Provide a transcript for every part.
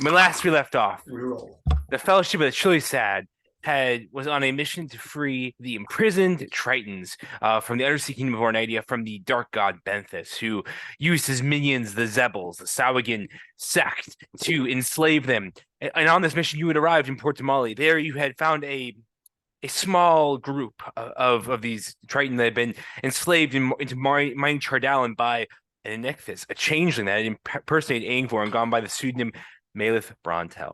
When last we left off, the Fellowship of the Chili Sad was on a mission to free the imprisoned Tritons from the undersea kingdom of Ornidia from the dark god Benthus, who used his minions, the Zebbles, the Sahuagin sect, to enslave them. And on this mission, you had arrived in Port Tamale. There, you had found a small group of these Tritons that had been enslaved into mining Chardalin by an Inicthus, a changeling that had impersonated Angvor and gone by the pseudonym Malith Brontel.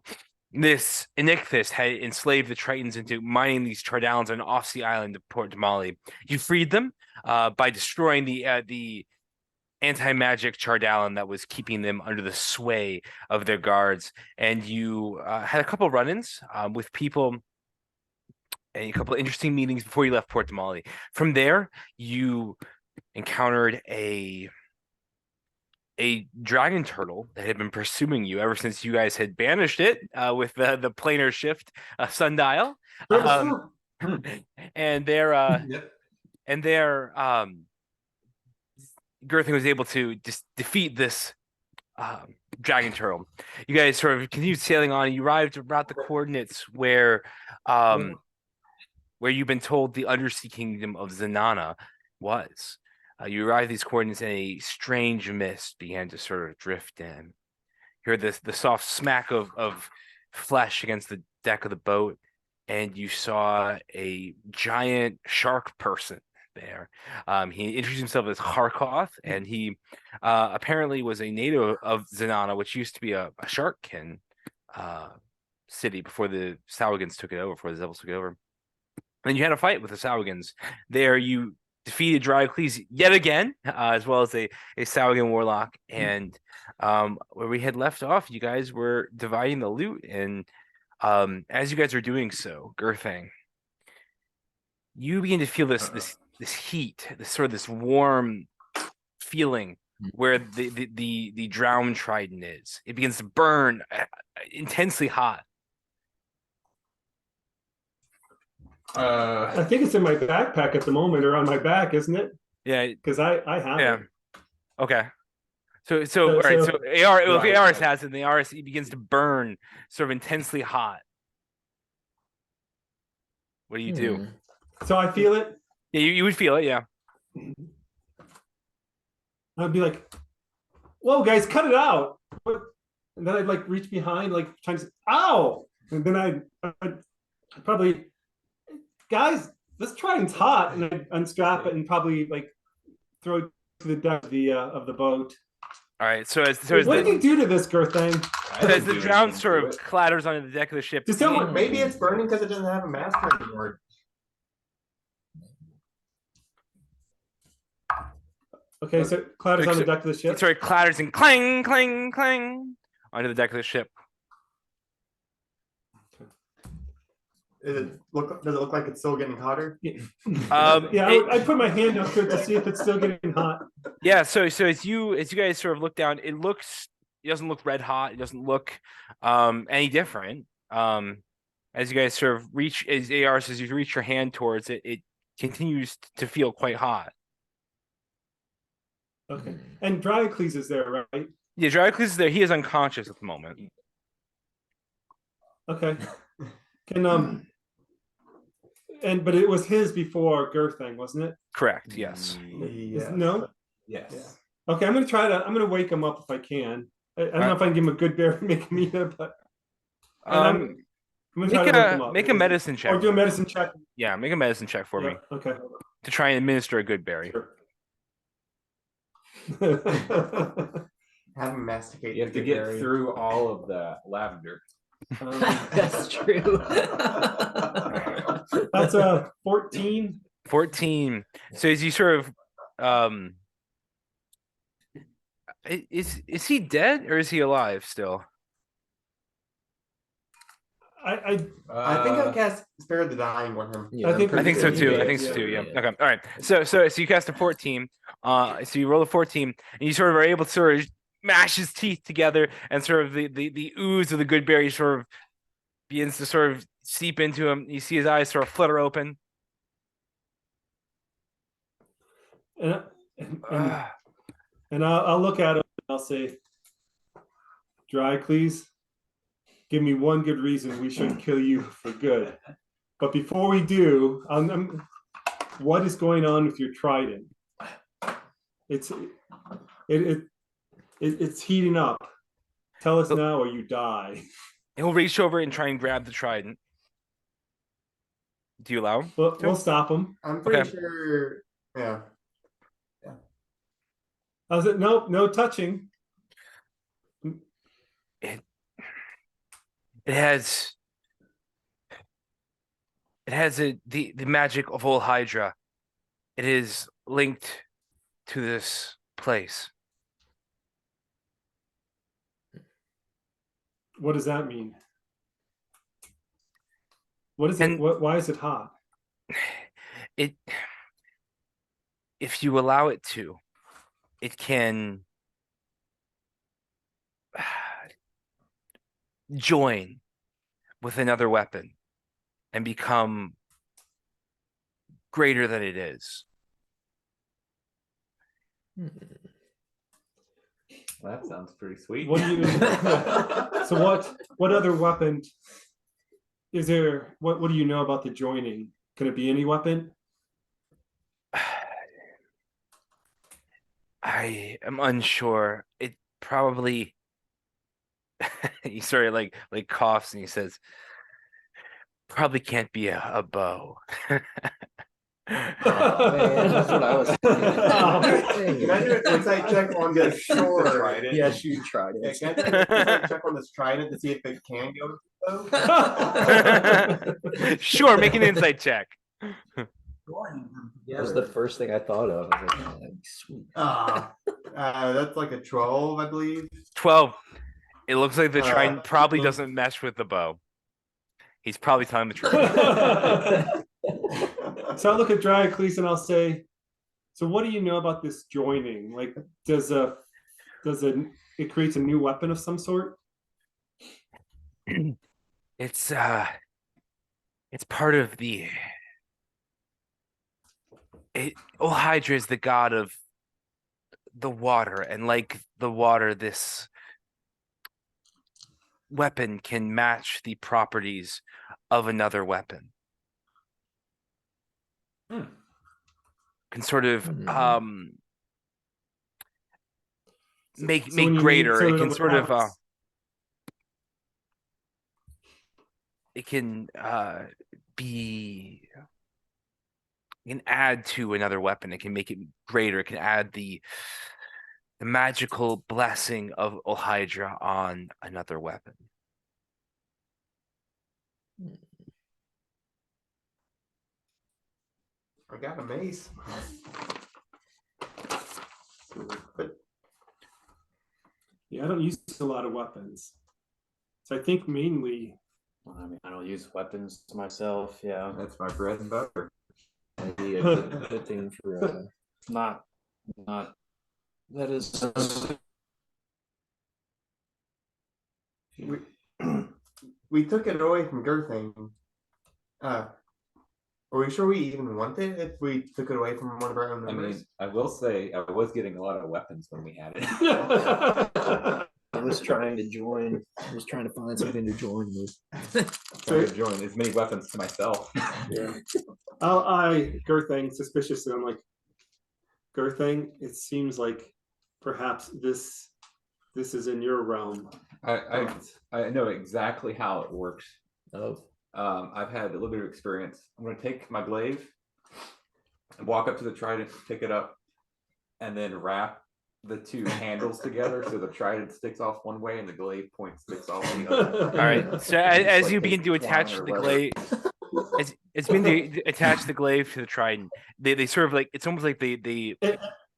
This Inicthus had enslaved the Tritons into mining these Chardalins on an off-sea island of Port Damali. You freed them by destroying the anti-magic Chardalin that was keeping them under the sway of their guards, and you had a couple run-ins with people and a couple of interesting meetings before you left Port Damali. From there, you encountered a dragon turtle that had been pursuing you ever since you guys had banished it with the planar shift sundial. And Girthing was able to just defeat this dragon turtle. You guys sort of continued sailing on, and you arrived about the coordinates where you've been told the undersea kingdom of Zanana was. You arrived at these coordinates, and a strange mist began to sort of drift in. You heard the soft smack of flesh against the deck of the boat, and you saw a giant shark person there. He introduced himself as Harkoth, and he apparently was a native of Zanana, which used to be a sharkkin city before the Sahuagins took it over, before the Zebbles took it over. And you had a fight with the Sahuagins. There you defeated Dryocles yet again, as well as a Sahuagin warlock. And where we had left off, you guys were dividing the loot. And as you guys were doing so, Girthing, you begin to feel this heat, this warm feeling where the drowned trident is. It begins to burn intensely hot. I think it's in my backpack at the moment, or on my back, isn't it? Yeah, because I have it. Okay. So all right. So ARS has it. And the ARS begins to burn, sort of intensely hot. What do you do? So I feel it. Yeah, you would feel it. Yeah. I'd be like, "Whoa, guys, cut it out!" And then I'd like reach behind, like trying to, "Ow!" And then I'd probably, guys, this trident's hot, and I'd unstrap it and probably like throw it to the deck of the boat. All right. So what did you do to this Girthing? As the drown sort of clatters onto the deck of the ship. Maybe it's burning because it doesn't have a master anymore. Okay, so it clatters on the deck of the ship. It sort of clatters and clang, clang, clang onto the deck of the ship. Does it look like it's still getting hotter? I put my hand up to it to see if it's still getting hot. Yeah, so as you guys sort of look down, it doesn't look red hot. It doesn't look any different. As you guys sort of reach, as you reach your hand towards it, it continues to feel quite hot. Okay, and Dryocles is there, right? Yeah, Dryocles is there. He is unconscious at the moment. Okay. But it was his before Girthing, wasn't it? Correct. Yes. No. Yes. Okay, I'm gonna wake him up if I can. I don't know if I can give him a good berry, make him eat it, but I'm gonna try to wake him up. Make a medicine check. Or do a medicine check. Yeah, make a medicine check for me. Okay. To try and administer a good berry. Sure. Have him masticate. You have to get through all of the lavender. That's true. That's 14. 14. So as you sort of is he dead or is he alive still? I think I cast Spare the Dying on him. Yeah, I think so too. I think so too. Yeah. Okay. All right. So you cast a 14. So you roll a 14, and you sort of are able to sort of mash his teeth together, and sort of the ooze of the good berry sort of begins to sort of seep into him. You see his eyes sort of flutter open. And I'll look at him and I'll say, Drycles, give me one good reason we shouldn't kill you for good. But before we do, what is going on with your trident? It's heating up. Tell us now or you die. He'll reach over and try and grab the trident. Do you allow him? We'll stop him. I'm pretty Okay. sure. Yeah. I was like, nope, no touching. It has the magic of old Hydra. It is linked to this place. What does that mean? What is it? Why is it hot? It, if you allow it to, it can join with another weapon and become greater than it is. Well, that sounds pretty sweet. What do you? So what other weapon is there? What do you know about the joining? Can it be any weapon? I am unsure. It probably. He sort of like coughs and he says, "Probably can't be a bow." Man, that's what I was thinking. Can I do an insight check on this shore? Trident. Yes, you tried Yeah, it. can I do an insight check on this trident to see if it can go? Though? Sure, make an insight check. That was the first thing I thought of. I was like, oh, that'd be sweet. That's like a 12, I believe. 12. It looks like the trident probably so- doesn't mesh with the bow. He's probably telling the truth. So I look at Drycles and I'll say, so what do you know about this joining? Like, does it creates a new weapon of some sort? It's part of Ol Hydra is the god of the water, and like the water, this weapon can match the properties of another weapon. Can sort of make So when you greater. need It can sort of attacks- it can it can add to another weapon. It can make it greater. It can add the magical blessing of Ol Hydra on another weapon. I got a mace. But Yeah, I don't use a lot of weapons. So I think mainly I mean, I don't use weapons myself. Yeah, That's my bread and butter. That'd be a good thing for not that is. we took it away from Girthing. Are we sure we even want it if we took it away from one of our own I members? mean, I will say I was getting a lot of weapons when we had it. I was trying to join. I was trying to find something to join with. Trying to join as many weapons to myself. Yeah. I'll eye Girthing suspiciously. I'm like, Girthing, it seems like perhaps this is in your realm. I know exactly how it works. Oh. I've had a little bit of experience. I'm going to take my glaive and walk up to the trident, pick it up, and then wrap the two handles together so the trident sticks off one way and the glaive point sticks off the other. All right. So as you begin to attach the glaive, it's been to attach the glaive to the trident. They sort of like, it's almost like they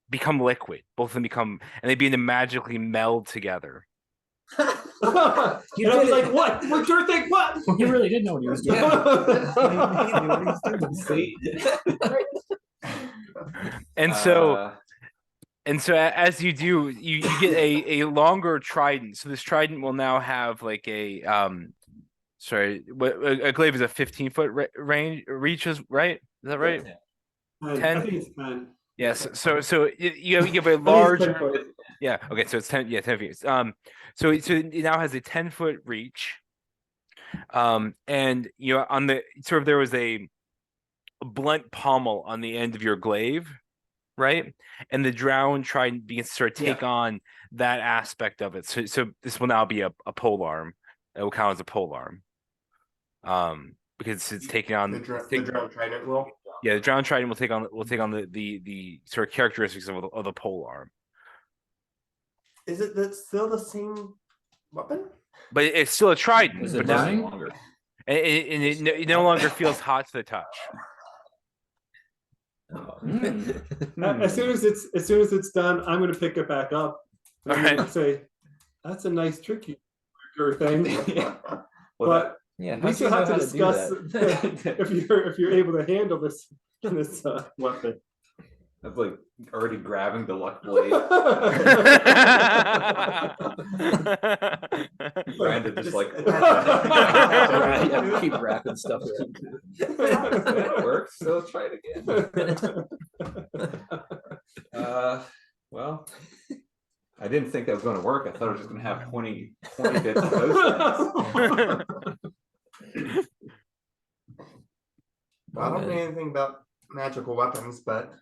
become liquid. Both of them become, and they begin to magically meld together. You know, like what? What Girthing? What? He really didn't know what he was doing. And so as you do, you get a longer trident. So this trident will now have like a glaive is a 15-foot range reaches, right? Is that right? 10. 10? I think it's 10. Yes. So you have a I think it's large. 10 foot. Yeah. Okay. So it's 10. Yeah, 10 feet. So it now has a 10-foot reach. And on the sort of there was a blunt pommel on the end of your glaive, right? And the drown trident begins to sort of take on that aspect of it. So this will now be a pole arm. It will count as a pole arm. Because it's taking on The drone trident will. yeah, the drown trident will take on the sort of characteristics of the pole arm. Is it that's still the same weapon? But it's still a trident, Is it but now, burning? Longer. and it no longer feels hot to the touch. As soon as it's done, I'm going to pick it back up. And I'm Alright. going to say, "That's a nice tricky thing." Well, But Yeah, we still have to discuss that. if you're able to handle this weapon. that's like already grabbing the luck blade. Brandon just like Keep wrapping stuff. that works, so let's try it again. Well, I didn't think that was going to work. I thought I was just going to have 20 bits of those things. Well, I don't know anything about magical weapons, but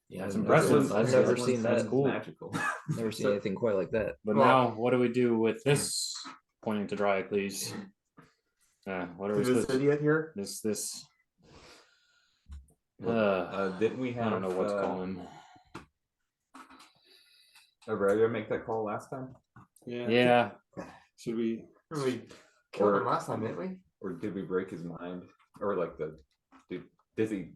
Yeah, That's I've impressive. I've never seen That's that. cool. Magical. Never seen anything quite like that. But Well- now, what do we do with this? Pointing to Drycles. What are we is this supposed? idiot here? This. Didn't we have? I don't know what to call him. Aurelia make that call last time, Yeah. Should we? We killed him last time, didn't we? or did we break his mind, or like do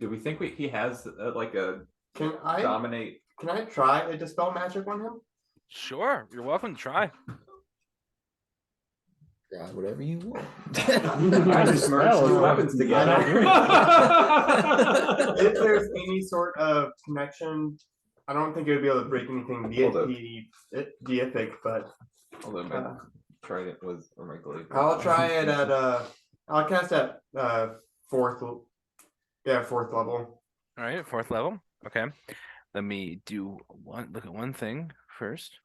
we think he has like a Can I dominate? try a dispel magic on him? Sure, you're welcome to try. Try whatever you want. I just merged two weapons together. If there's any sort of connection, I don't think it would be able to break anything deific, but Although my trident was, or my glaive. I'll try it at I'll cast at fourth level. All right, 4th level. Okay, let me look at one thing first.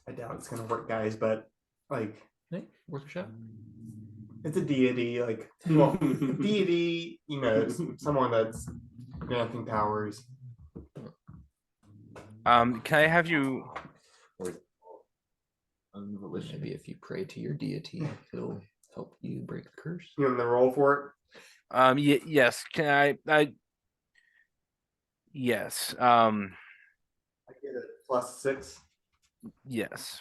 I doubt it's gonna work, guys, but like Hey, worth a shot. it's a deity, like well, deity, it's someone that's granting powers. Can I have you? Maybe if you pray to your deity, he'll help you break the curse. You want to roll for Yes. Can I? Yes. it? I get a +6. Yes.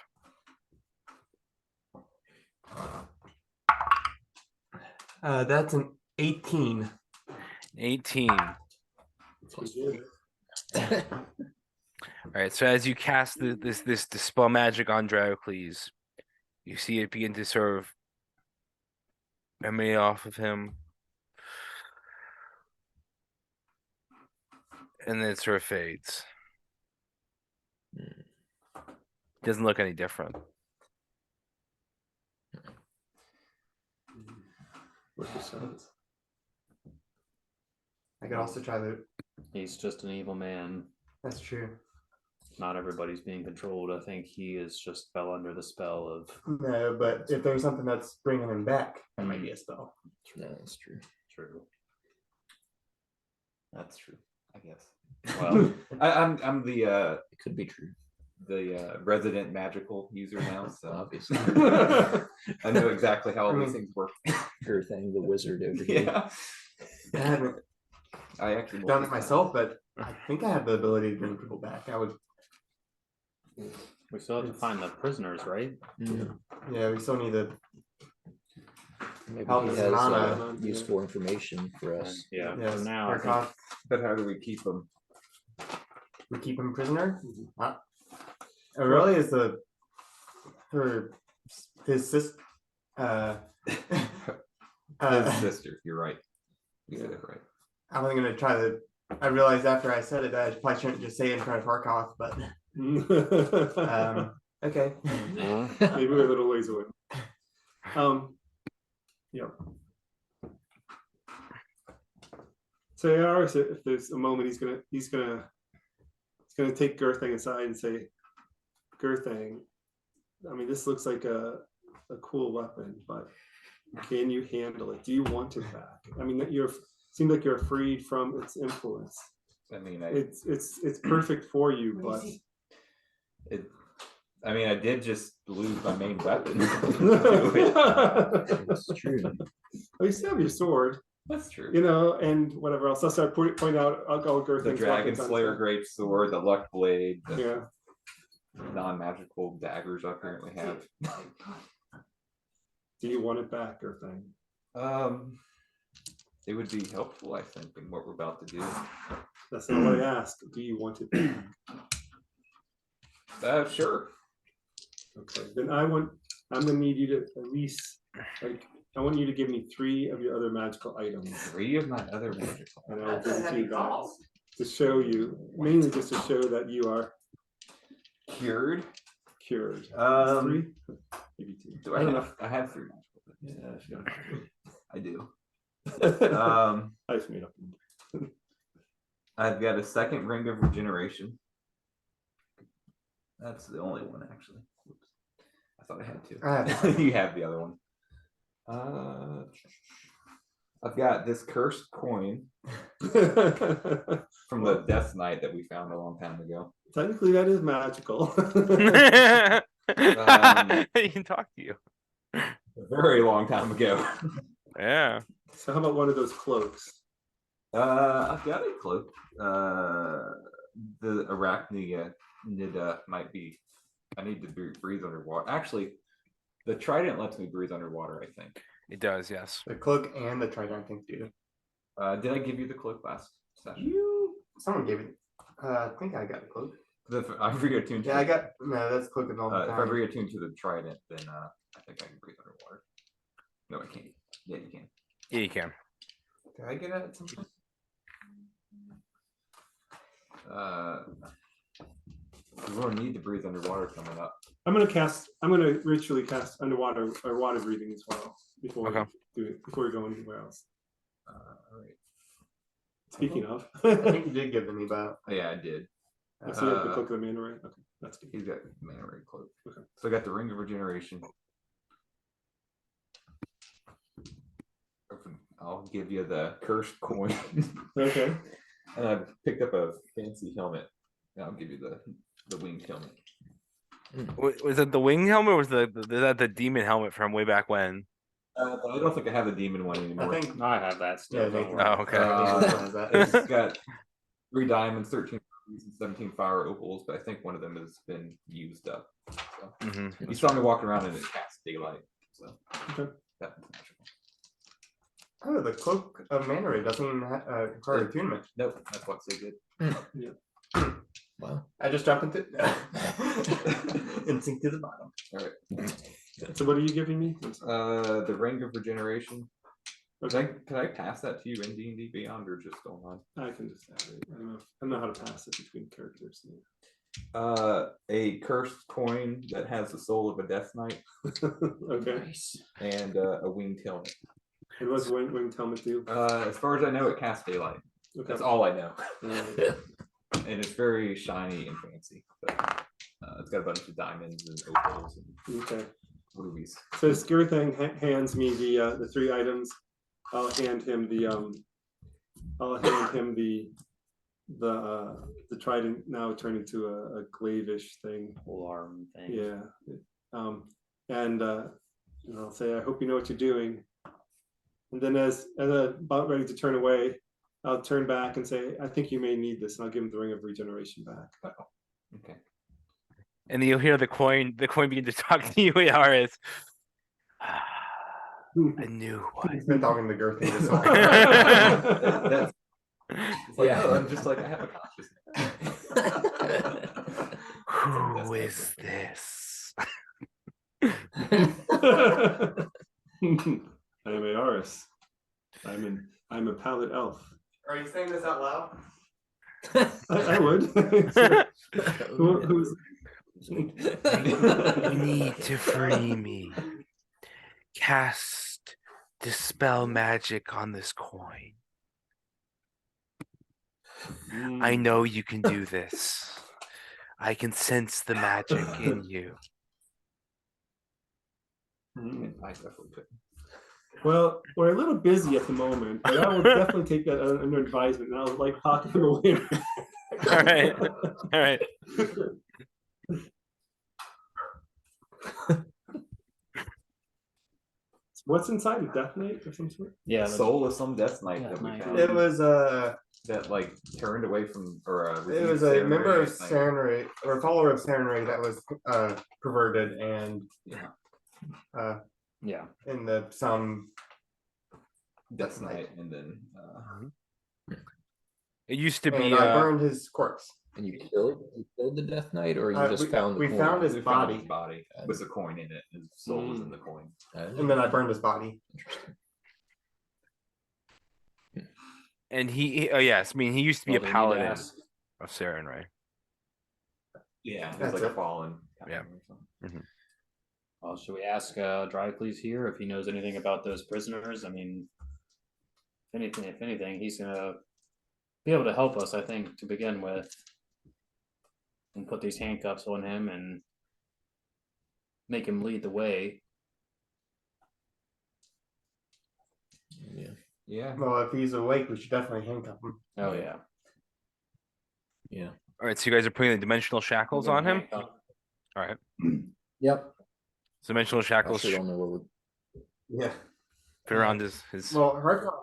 That's an 18. 18. All right. So as you cast this dispel magic on Drycles, you see it begin to sort of emanate off of him, and then it sort of fades. Doesn't look any different. I could also try the. He's just an evil man. That's true. Not everybody's being controlled. I think he is just fell under the spell of. No, but if there's something that's bringing him back, that might be a spell. No, that's true. True. That's true, I guess. Well, I'm the It could be true. resident magical user now, so Obviously. I know exactly how all these things work. Sure thing, the wizard over here. Yeah, I haven't I actually done it myself, but I think I have the ability to bring people back. I would. we still have to find the prisoners, right? Mm. Yeah, we still need to. Maybe Help he us has not, useful information for us. Yeah. Yes, For now, I think Markov, But how do we keep them? we keep him prisoner. It really is for his sister. His sister. You're right. You said it right. I'm only gonna try to. I realized after I said it that I probably shouldn't just say it in front of Markov, but okay. Maybe we're a little ways away. Yeah. So Aris, if there's a moment, he's gonna take Gerthang aside and say, Gerthang, I mean, this looks like a cool weapon, but can you handle it? Do you want it back? I mean, seems like you're freed from its influence. I mean, It's perfect for you, but I mean, I did just lose my main weapon. It's true. well, you still have your sword, That's true. you know, and whatever else. I'll start pointing out all Gerthang's The Dragon weapons on Slayer stuff. Great Sword, the Luck Blade, the Yeah. non-magical daggers I currently have. Do you want it back, Gerthang? It would be helpful, I think, in what we're about to do. That's not what I asked. Do you want it back? Sure. Okay. Then I'm gonna need you to at least I want you to give me 3 of your other magical items. 3 of my other magical. And I'll give it to you guys to show you, mainly just to show that you are Cured. cured. 3? Maybe 2. Do I have 3 magical. Yeah, sure. I do. I just made up. I've got a second ring of regeneration. That's the only one, actually. Whoops. I thought I had 2. I have You have the other one. I've got this cursed coin from the Death Knight that we found a long time ago. Technically, that is magical. He can talk to you. A very long time ago. Yeah. So how about one of those cloaks? I've got a cloak. The arachnid might be. I need to breathe underwater. Actually, the trident lets me breathe underwater, I think. It does, yes. The cloak and the trident, I think, do. Did I give you the cloak last session? Someone gave it. I think I got the cloak. I re-attuned to Yeah, I got. No, that's cloak of all the if I time. re-attune to the trident, then I think I can breathe underwater. No, I can't. Yeah, you can. Yeah, you can. Did I get it at some point? We're gonna need to breathe underwater coming up. I'm gonna ritually cast underwater or water breathing as well before Okay. we do it, before we go anywhere else. All right. Speaking of, I think you did give the me back. Oh, yeah, I did. so you have the cloak of the Manta Ray? Okay, that's good. He's got the mana ray cloak. Okay. So I got the ring of regeneration. I'll give you the cursed coin. Okay. And I've picked up a fancy helmet. And I'll give you the winged helmet. Was it the wing helmet or was that the demon helmet from way back when? I don't think I have the demon one anymore. I think. I have that still. Yeah, don't Nathan. worry. Oh, okay. Nathan has that. It's got 3 diamonds, 13 rubies, and 17 fire opals, but I think one of them has been used up. So. Mhm. You saw me walking around and it casts daylight. So Okay. that's magical. Oh, the cloak of Manta Ray doesn't even require attunement. Nope, that's what's so good. Wow. I just jump into and sink to the bottom. All right. So what are you giving me? The ring of regeneration. Okay. Can I pass that to you in D&D Beyond or just online? I can just add it. I don't know how to pass it between characters. A cursed coin that has the soul of a Death Knight Okay. and a winged helmet. And what's winged helmet do? As far as I know, it casts daylight. Okay. That's all I know. Uh, And it's very shiny and fancy. But, it's got a bunch of diamonds and opals and okay. rubies. So Skirthang hands me the 3 items. I'll hand him the trident now turned into a glaivish thing. Whole arm thing. Yeah. And I'll say, I hope you know what you're doing. And then as I'm about ready to turn away, I'll turn back and say, I think you may need this, and I'll give him the ring of regeneration back. Okay. And then you'll hear the coin begin to talk to you, Yaris. I knew what. He's been talking to Gerthy this whole That's, it's like, Yeah. oh, I'm just like, I have a consciousness. Who is this? I am Aris. I'm a pallid elf. Are you saying this out loud? I would. Who's You need to free me. Cast dispel magic on this coin. I know you can do this. I can sense the magic in you. I definitely could. Well, we're a little busy at the moment, but I will definitely take that under advisement, and I'll like pocket him away. All right. All right. What's inside a death knight or some sort? Yeah, The soul of some death knight Death that we Knight. found. It was that like turned away from or it was a member of Sarenrae, Sarenrae or a follower of Sarenrae that was perverted and yeah. in the some Death Knight, and then It used to be. and I burned his corpse. And you killed the Death Knight, or you just found the we coin? found his we found body. his body with the coin in it. His soul was in the coin. And then I burned his body. Interesting. And oh yes, I mean he used to be Well, a they need to paladin ask- of Sarenrae. Yeah, it was That's like it. a fallen. Yeah. or something. Well, should we ask Drycles here if he knows anything about those prisoners? I mean, if anything, he's gonna be able to help us, I think, to begin with, and put these handcuffs on him and make him lead the way. Yeah. Yeah. Well, if he's awake, we should definitely handcuff him. Oh yeah. Yeah. All right, so you guys are putting the dimensional shackles on him. All right, Yep. so dimensional I shackles also don't know what Yeah. fit around his. Well, Harkov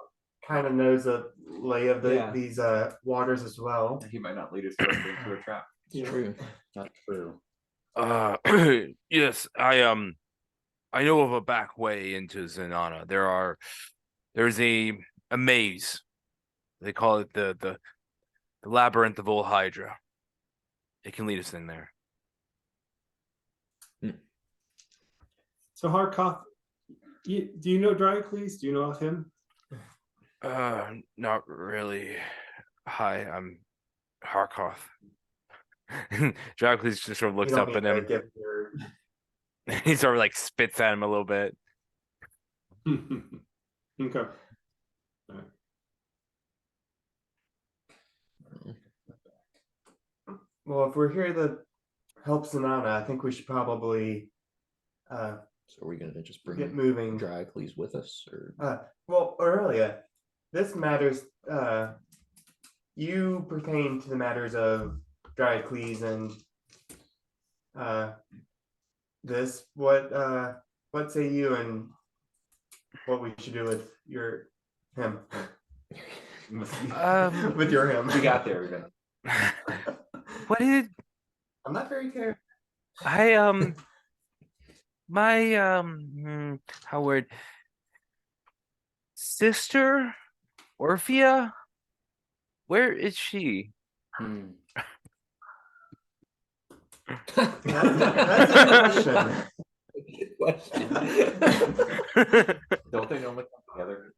kind of knows the lay of Yeah. these waters as well. He might not lead us directly into a trap. it's true. Not true. Yes, I know of a back way into Zanana. There's a maze. They call it the labyrinth of Old Hydra. It can lead us in there. So Harkoth, do you know Drycles? Do you know of him? Not really. Hi, I'm Harkoth. Dracula just sort of looks You don't up at need to him. give your- He sort of like spits at him a little bit. Okay. Well, if we're here to help Sanana, I think we should probably So are we gonna just bring get moving. Drycles with us, or Well, Aurelia, this matters. You pertain to the matters of Drycles and this. What say you and what we should do with him? With your him. We got there. We're gonna. What did I'm not very clear. I my how word sister Orphea? Where is she? Hmm. That's a question. question? Don't they normally come together?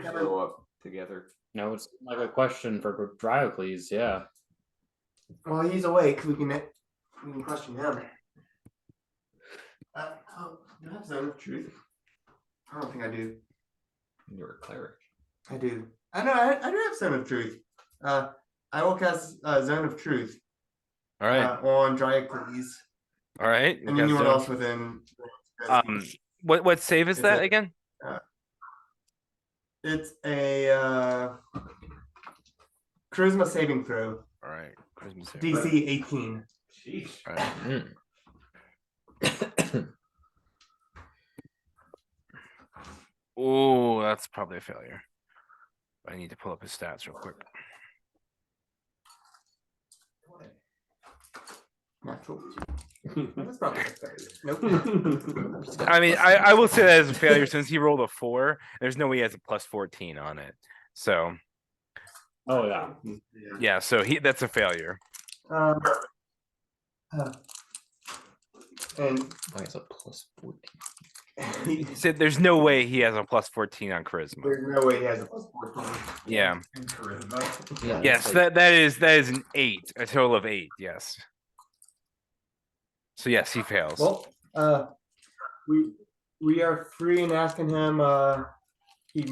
Show up together. No, it's like a question for Drycles. Yeah. Well, he's awake. We can question him. Do I have zone of truth? I don't think I do. You're a cleric. I do. I know. I do have zone of truth. I will cast zone of truth All right, on Drycles all right. and anyone else within. What save is Is that it- again? It's a charisma saving throw. All right, Christmas save. DC 18. All right. Hmm. Oh, that's probably a failure. I need to pull up his stats real quick. Natural. That's probably a failure. Nope. I mean, I will say that as a failure since he rolled a 4. There's no way he has a plus 14 on it. So Oh yeah. yeah, so that's a failure. And Why is it plus 14? He said there's no way he has a plus 14 on charisma. there's no way he has a plus 14. Yeah. Yeah, Yes, it's like- that is an 8, a total of 8. Yes. So yes, he fails. Well, we are free in asking him. He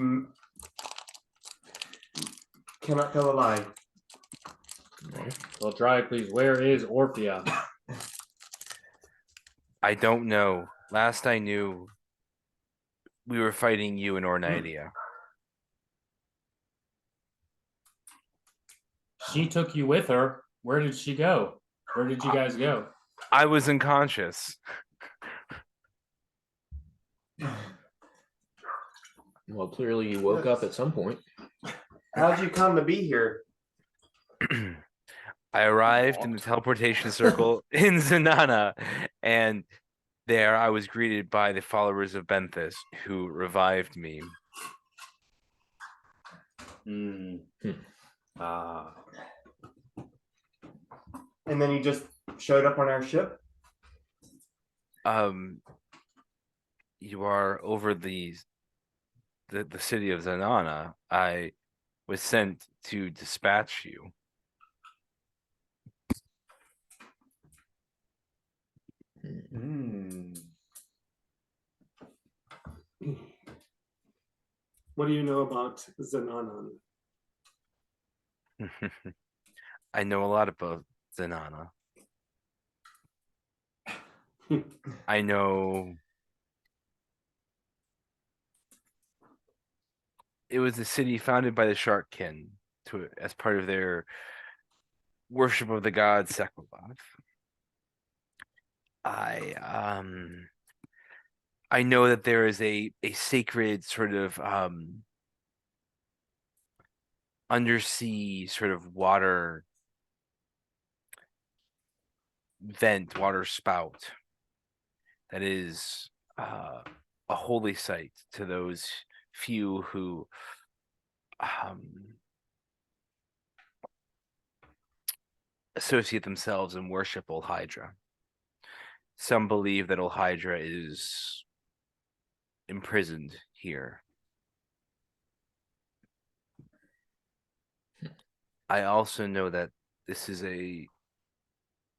cannot tell a lie. Well, Drycles, where is Orphea? I don't know. Last I knew, we were fighting you in Ornidia. She took you with her. Where did she go? Where did you guys go? I was unconscious. Well, clearly you woke up at some point. How'd you come to be here? I arrived in the teleportation circle in Zanana, and there I was greeted by the followers of Benthus, who revived me. Ah. And then you just showed up on our ship? You are over the city of Zanana. I was sent to dispatch you. What do you know about Zananan? I know a lot about Zanana. I know it was a city founded by the Shark Kin as part of their worship of the god Sekoloth. I know that there is a sacred sort of undersea sort of water spout that is a holy site to those few who associate themselves and worship Old Hydra. Some believe that Old Hydra is imprisoned here. I also know that this is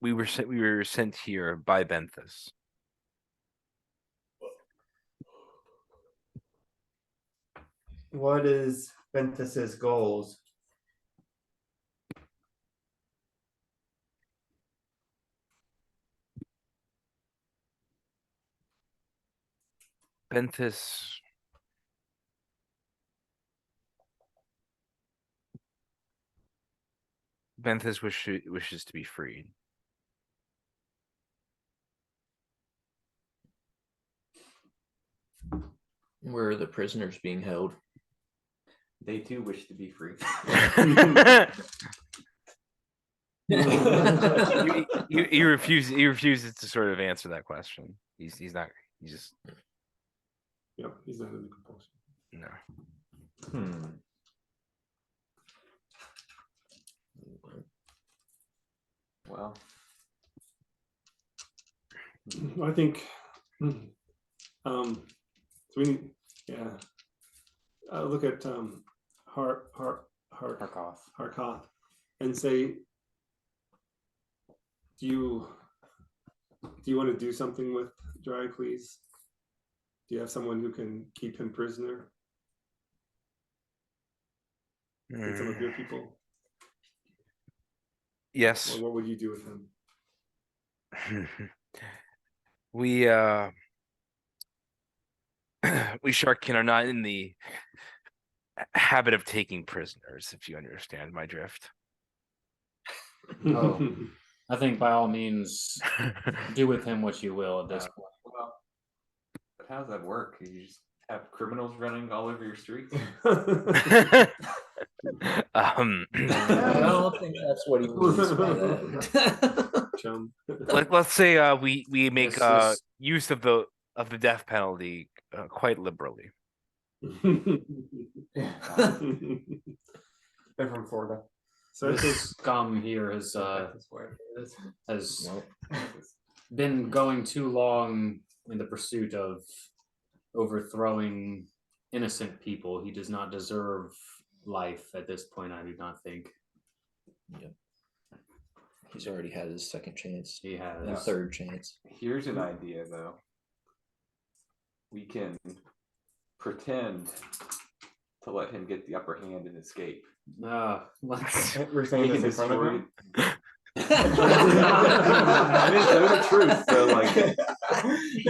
we were sent here by Benthus. What is Ventus's goals? Benthus wishes to be freed. Where are the prisoners being held? They too wish to be free. He refuses to sort of answer that question. He's just Yep, he's not in the compulsion. no. Well, I think so we need, look at Harkoth and say, do you want to do something with Drycles? Do you have someone who can keep him prisoner? And some of your people? Yes. Or what would you do with him? We Sharkkin are not in the habit of taking prisoners, if you understand my drift. Oh. I think by all means, do with him what you will at this point. well, but how does that work? You just have criminals running all over your streets? I don't think that's what he means by that. Chum. Let's say we make This- use of the death penalty quite liberally. They're from Florida. So I think This scum here has Well, been going too long in the pursuit of overthrowing innocent people. He does not deserve life at this point, I do not think. he's already had his second chance He has. and third chance. Here's an idea, though. We can pretend to let him get the upper hand and escape. Let's. We're saying this in front of him. I mean, so the truth. So like, he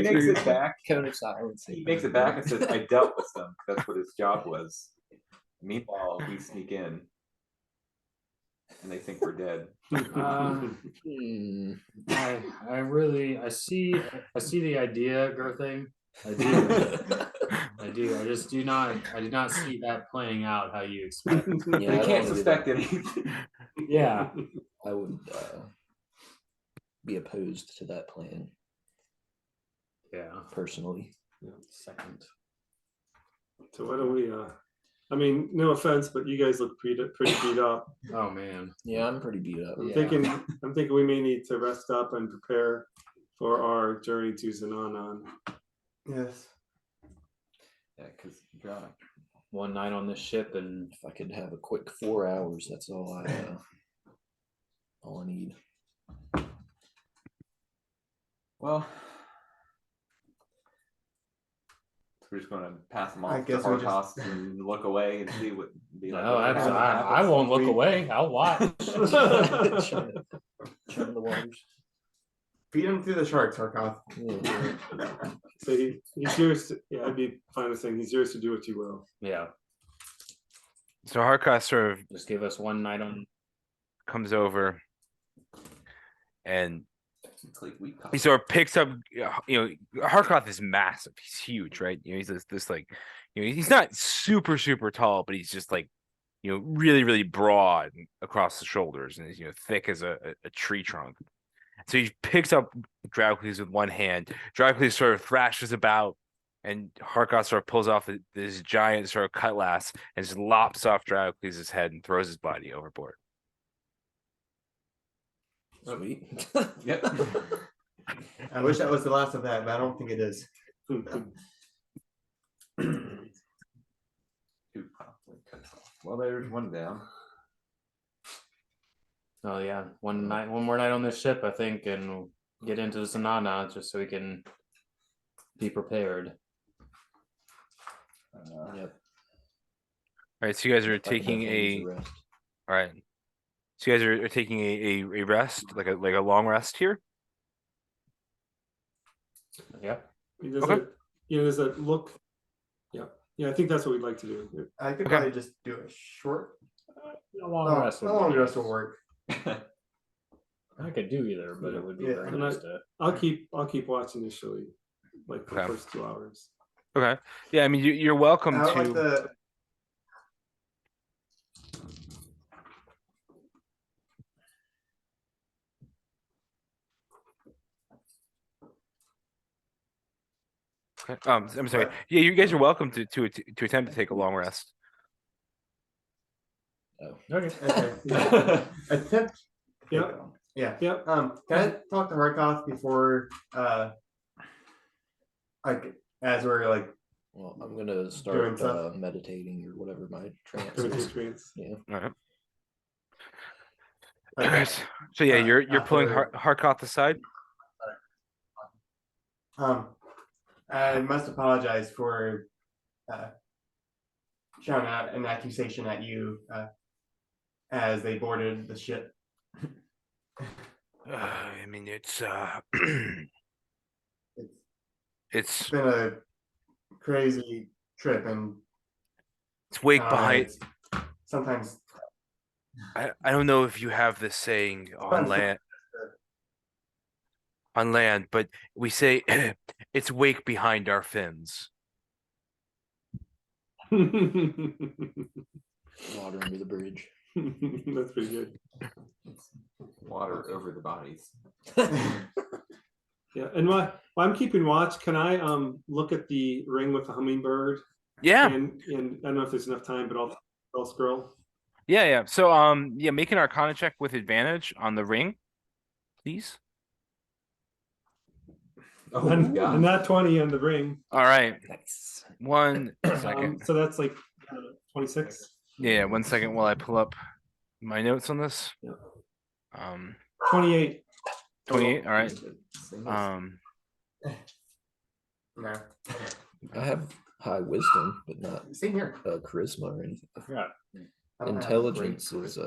makes it back. Cone of silence. He makes it back and says, "I dealt with them. That's what his job was." Meanwhile, we sneak in, and they think we're dead. Hmm. I see the idea, Grow thing. I do. I do. I just do not. I do not see that playing out how you expect. Yeah, They I don't can't wanna do suspect that. anything. Yeah. I would be opposed to that plan Yeah. personally. Second. So why don't we? I mean, no offense, but you guys look pretty beat up. Oh man. Yeah, I'm pretty beat up. I'm Yeah. thinking we may need to rest up and prepare for our journey to Zananan. Yes. Yeah, because One night on this ship and If I could have a quick 4 hours, that's all I need. well, we're just going to pass them I off to guess we just- Hartos and look away and see what. Be like, no, what absolutely. happens. I won't look away. I'll watch. Chum the waters. Feed him to the sharks, Harkoth. Yeah. So he's yours. Yeah, I'd be fine with saying he's yours to do what you will. Yeah. So Harkoth sort of Just give us one night on. comes over and It's like we he sort of picks up, Harkoth is massive. He's huge, right? He's this like, he's not super, super tall, but he's just like, really, really broad across the shoulders and is, thick as a tree trunk. So he picks up Draukles with one hand. Draukles sort of thrashes about, and Harkoth sort of pulls off this giant sort of cutlass and just lops off Draukles' head and throws his body overboard. Sweet. Yep. I wish that was the last of that, but I don't think it is. Well, there's one down. Oh yeah, one more night on this ship, I think, and we'll get into Zanana just so we can be prepared. Yep. All right, so you guys are If I can taking have a rest. all right. So you guys are taking a rest, like a long rest here. Yep. Does Okay. does it look? Yeah, I think that's what we'd like to do. I could Okay. probably just do a short. A long rest. A would long be rest will nice. work. I could do either, but it would be Yeah, very and nice to. I'll keep watch initially, like the Okay. first 2 hours. Okay. Yeah, I mean you're welcome I would to. like the. Okay. I'm sorry. Yeah, you guys are welcome to attempt to take a long rest. Oh. Okay. Okay. Attempt. Yeah. Yeah. Yep. Can I talk to Harkoth before, like, as we're like, Well, I'm gonna Doing start stuff. meditating or whatever my trance During the is. experience. Yeah. All right. okay, So yeah, you're pulling after- Harkoth aside. I must apologize for shouting out an accusation at you as they boarded the ship. I mean it's It's it's been a crazy trip, and wake behind. it's sometimes I don't know if you have this saying on land, but we say it's wake behind our fins. Water under the bridge. That's pretty good. Water over the bodies. Yeah, and while I'm keeping watch, can I look at the ring with the hummingbird? Yeah, And I don't know if there's enough time, but I'll scroll. yeah. So yeah, make an Arcana check with advantage on the ring, please. Oh, And God. not 20 on the ring. All right, Nice. 1 second. So that's like 26. Yeah, 1 second while I pull up my notes on this. Yep. 28. 28. All right. no. I high wisdom, but not Same here. charisma or anything. Yeah. I don't have Intelligence great is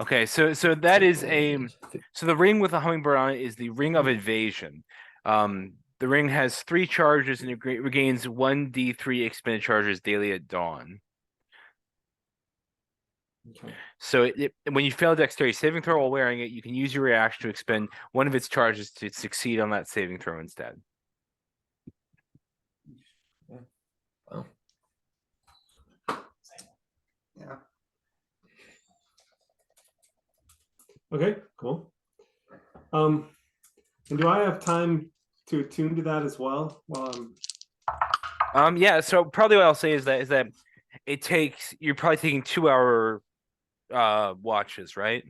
Okay, so that is a fif- so the ring with the hummingbird on it is the ring of invasion. The ring has 3 charges and it regains 1d3 expended charges daily at dawn. okay. So when you fail a dexterity saving throw while wearing it, you can use your reaction to expend one of its charges to succeed on that saving throw instead. Wow. Yeah. Okay, cool. And do I have time to attune to that as well? Yeah, so probably what I'll say is that it takes you're probably taking 2-hour watches, right?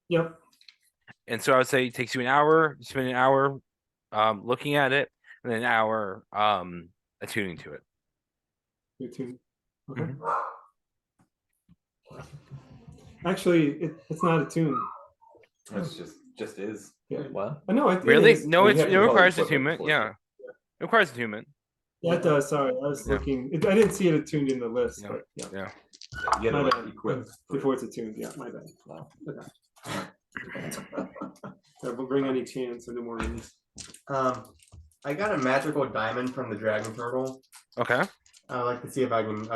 Yep. And so I would say it takes you an hour, you spend an hour looking at it, and then an hour attuning to it. Attune. Okay. Mhm. Actually, it's not attuned. It's just is. Yeah. Wow. I know it. Really? It is. No, Well, it you have to requires probably flip it attunement. before Yeah. It requires attunement. Yeah, it does. Sorry, I was Yeah. looking. I didn't see it attuned in the list, Yeah. but yeah, Yeah. You my had to bad. like equip. Before it's attuned, yeah, my bad. Wow. Okay. We'll bring any chance into more rings. I got a magical diamond from the dragon turtle. Okay. I'd like to see if I can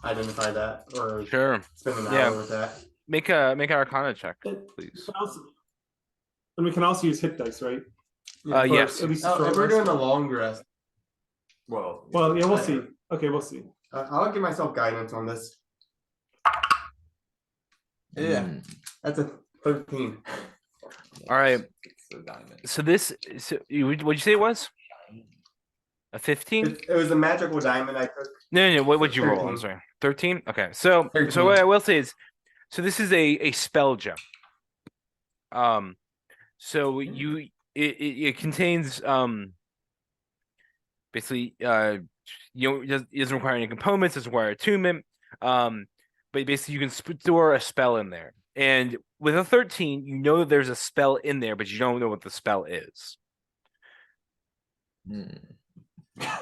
identify that or Sure. spend an Yeah. hour with that. Make an Arcana check, And please. we can also use hit dice, right? Yeah, Yes. At least Oh, short if we're rest. doing the long rest, Well, Well, yeah, we'll see. Okay, we'll see. I'll give myself guidance on this. Yeah, Mm. that's a 13. All right. it's the diamond. So what'd you say it was? A 15? It was a magical diamond I took. No. What'd you roll? I'm 13. sorry. 13? Okay. So 13. what I will say is, so this is a spell gem. So it contains basically it doesn't require any components, doesn't require attunement. But basically you can store a spell in there. And with a 13, you know that there's a spell in there, but you don't know what the spell is. Mm.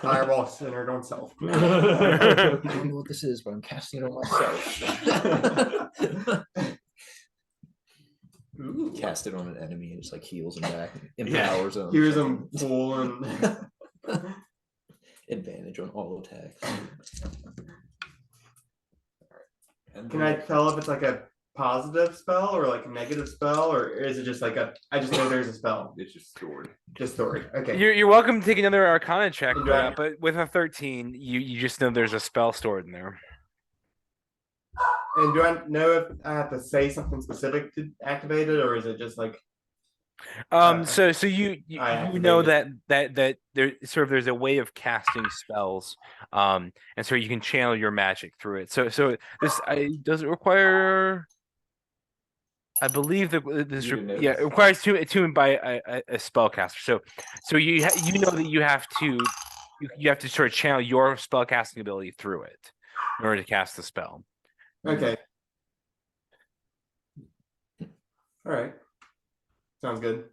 Fireball centered on self. I don't know what this is, but I'm casting it on myself. Ooh. Cast it on an enemy and just like heals him back, and Yeah. empowers him. Here's them full and Advantage on all attacks. And can then- I tell if it's like a positive spell or like a negative spell, or is it just like I just know there's a spell? It's just stored. Just story. Okay. You're welcome to take another Arcana check, And do I- but with a 13, you just know there's a spell stored in there. And do I know if I have to say something specific to activate it, or is it just like So you I know activated. that there's a way of casting spells, and so you can channel your magic through it. So this does it require? I believe that this You didn't know it this. requires attunement by a spellcaster. So you know that you have to sort of channel your spellcasting ability through it in order to cast the spell. okay? All right. Sounds good.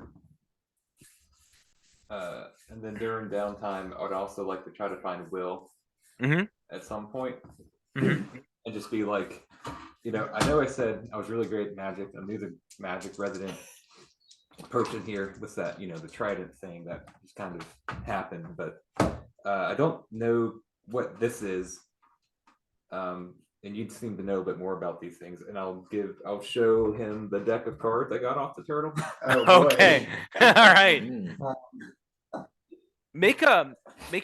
And then during downtime, I would also like to try to find Will Mhm. at some point, Mhm. and just be like, I know I said I was really great at magic. I knew the magic resident person here was that, the trident thing that just kind of happened, but I don't know what this is. And you'd seem to know a bit more about these things, and I'll show him the deck of cards I got off the turtle. Oh, boy. Okay. All right. Mm. Make an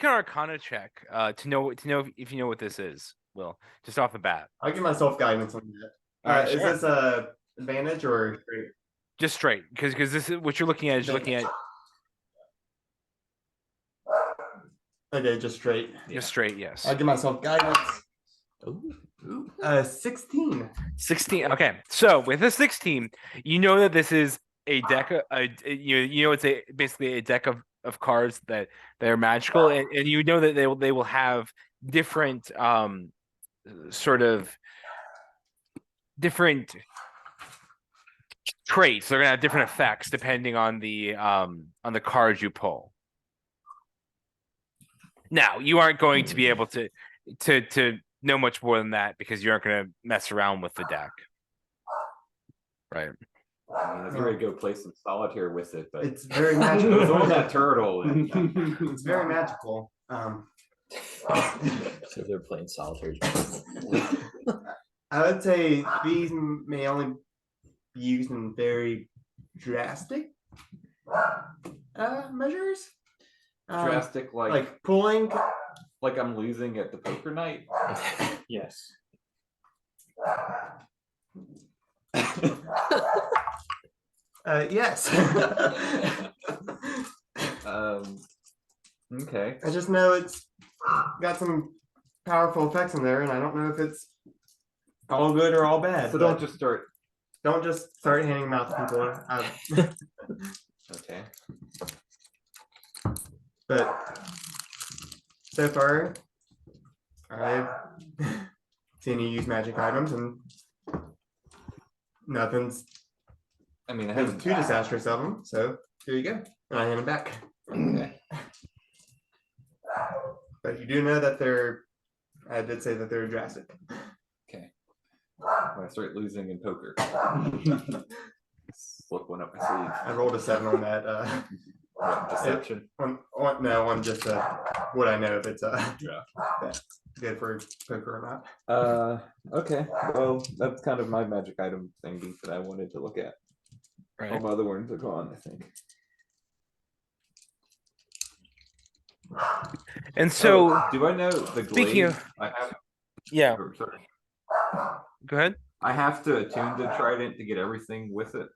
Arcana check to know if you know what this is. Will, just off the bat. I'll give myself guidance on that. Alright, Is sure. this a advantage or Just straight, because this is what you're looking at. Is you're looking at okay? Just straight. just straight. Yes. I'll give myself guidance. Ooh. 16. 16. Okay, so with a 16, you know that this is a deck. It's basically a deck of cards that are magical, and you know that they will have different sort of different traits. They're gonna have different effects depending on the cards you pull. Now you aren't going to be able to know much more than that because you aren't going to mess around with the deck. Right. I mean, I was ready to go play some solitaire with it, but It's very it was on magical. that turtle. And, It's very magical. So they're playing solitaire. I would say these may only be used in very drastic measures. drastic, Like pulling. like I'm losing at the poker night. Yes. Yes. Okay. I just know it's got some powerful effects in there, and I don't know if it's all good or all bad. So but don't just start handing them out to people. Okay. But so far, I've seen you use magic items, and nothing's I mean, it been hasn't too disastrous of them. So here you go, and I hand them back. Okay. But you do know that I did say that they're drastic. Okay. When I start losing in poker, slip one up my sleeve. I rolled a 7 on that. Deception. On just what I know if it's Yeah. good for poker or not. Okay. Well, that's kind of my magic item thingy that I wanted to look at. Right. All my other ones are gone, I think. And so, do I know the speaking glaive? of- I have. yeah, oh, sorry. go ahead. I have to attune the trident to get everything with it.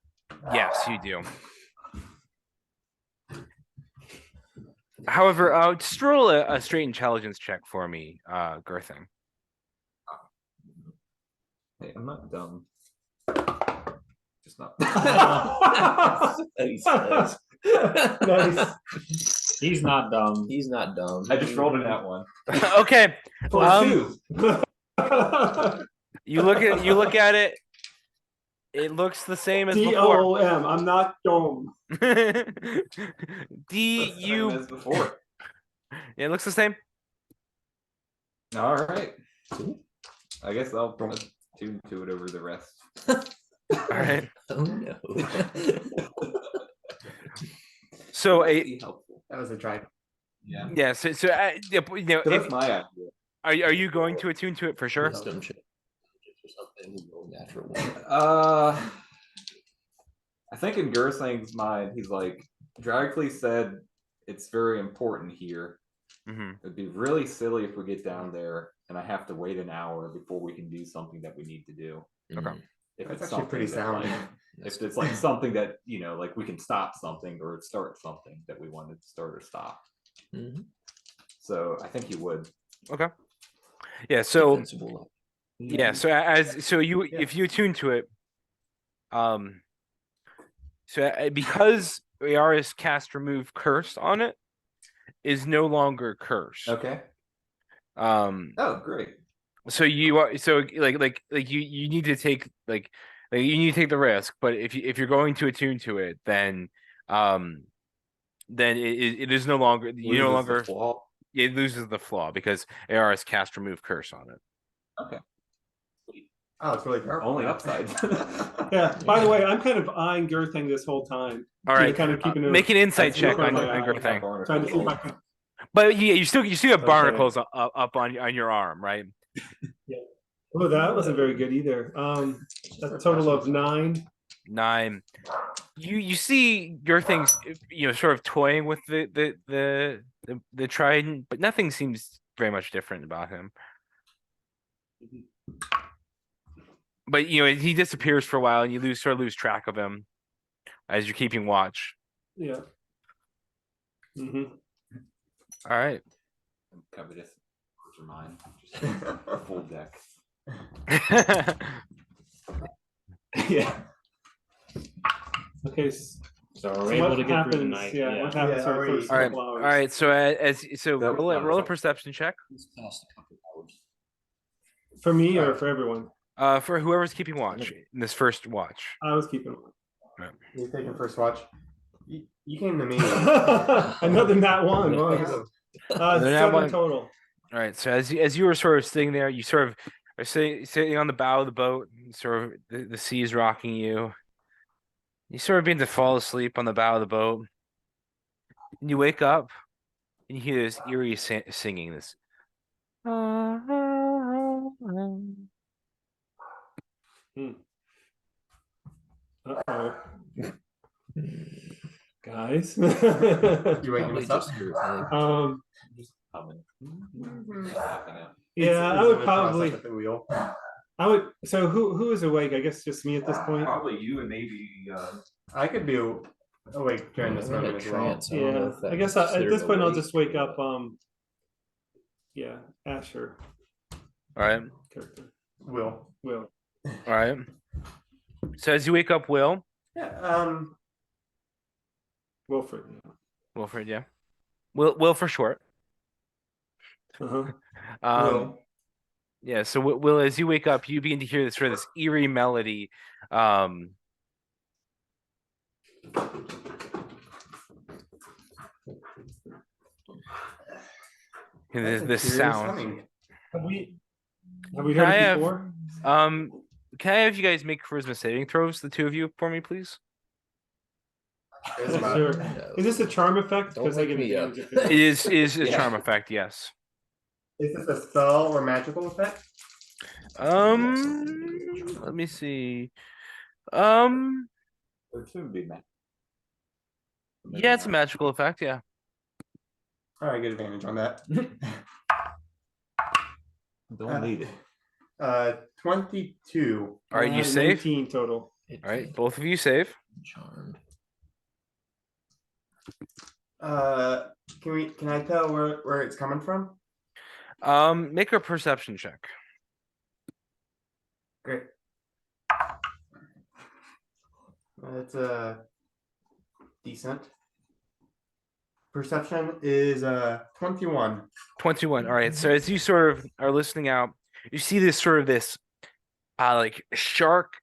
Yes, you do. However, just roll a straight intelligence check for me, Girthing. Hey, I'm not dumb. Just not. He says. Nice. He's not dumb. He's not dumb. I just rolled in that one. Okay, For Um, 2. you look at it. It looks the same as before. DOM. I'm not dumb. D-U. Same as before. It looks the same. All right. I guess I'll tune to it over the rest. All right. Oh no. So Be helpful. That was a try. Yeah. yeah. So yeah, you know, So that's my idea. are you going to attune to it for sure? Wisdom check or something. Roll natural one. I think in Gersling's mind, he's like, Dracula said it's very important here. Mm-hmm. It'd be really silly if we get down there and I have to wait an hour before we can do something that we need to do. Okay. If That's it's actually pretty something that, sound. like, if it's like something that, you know, like we can stop something or start something that we wanted to start or stop. Mhm. So I think he would. Okay. Yeah. So Defensible. yeah. So if you attune to it, because Ayaris cast remove curse on it is no longer cursed. Okay. Oh, Great. so you are you need to take you need to take the risk, but if you're going to attune to it, then it is no longer Loses the flaw. it loses the flaw because ARS cast remove curse on it. Okay. Oh, it's really powerful. Only upside. Yeah. By the way, I'm kind of eyeing Girthing this whole time. All right, Kind of keeping make an insight That's check what on my eye- Girthing. trying to see if I can. But yeah, you still have Okay. barnacles up on your arm, right? Oh, that wasn't very good either. A total of 9. 9. You see your things, sort of toying with the trident, but nothing seems very much different about him. But he disappears for a while, and you sort of lose track of him as you're keeping watch. Yeah. Mm-hmm. All right. Covetous. Your mind. Just a full deck. Yeah. Okay. So we're able to get through the night. Yeah. What happens Yeah, for the already- first All right. couple All hours? right. So Nope, roll not a myself. perception check. He's past a couple hours. For me or for everyone? For whoever's keeping watch in this first watch. I was keeping You're taking first watch. You came to me. Another than that one. Well, Nice. They're not 7 one- total. All right. So as you were sort of sitting there, you sort of are sitting on the bow of the boat. Sort of the sea is rocking you. You sort of begin to fall asleep on the bow of the boat. And you wake up and you hear this eerie singing. This. Uh-oh. Guys. You waking Probably us up? just her thing. Yeah, I It's would in the process probably. at the wheel. I would. So who is awake? I guess just me at this point. Probably you and maybe I could be awake during this I'm in a moment as well. trance. I don't know Yeah, if that I guess is at this considered point I'll awake. just wake up. Yeah, Asher All right. character. Will. Will. All right. So as you wake up, Will. Yeah. Wilfred. Wilfred, yeah. Will for short. Uh-huh. Will. Yeah, so Will, as you wake up, you begin to hear this sort of this eerie melody. This Curious sound. humming. Have we Can heard I it have- before? Can I have you guys make charisma saving throws, the two of you, for me, please? Charisma. Sure. No. Is this a charm effect? Don't Because I wake get me up. advantage if It is a Yeah. charm effect, yes. Is this a spell or magical effect? Let me see. it should be man. Yeah, it's a magical effect, yeah. All right, get advantage on that. Don't need it. 22. All right, you save. 19 total. All right, both of you save. Charmed. Can I tell where it's coming from? Make a perception check. Great. It's decent. Perception is 21. 21. All right. So as you sort of are listening out, you see this sort of this like shark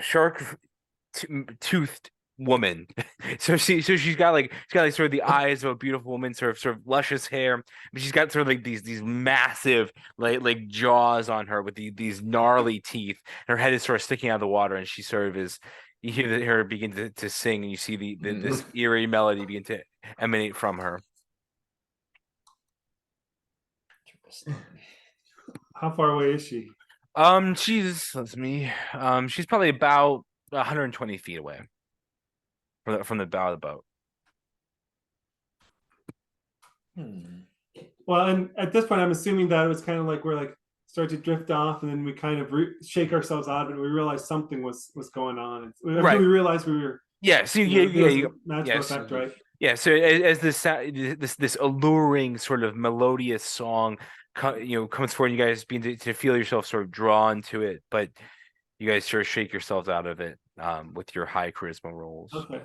shark toothed woman. So she's got like sort of the eyes of a beautiful woman, sort of luscious hair, but she's got sort of like these massive like jaws on her with these gnarly teeth. Her head is sort of sticking out of the water, and she sort of is. You hear her begin to sing, and you see this eerie melody begin to emanate from her. How far away is she? She's she's probably about 120 feet away from the bow of the boat. Well, and at this point, I'm assuming that it was kind of like we're like start to drift off, and then we kind of shake ourselves out of it. And we realized something was going on. Right. We realized we were. Yeah. So there was a you magical yes. effect, right? Yeah. So as this alluring sort of melodious song, comes forward, you guys begin to feel yourself sort of drawn to it, but you guys sort of shake yourselves out of it with your high charisma rolls. Okay.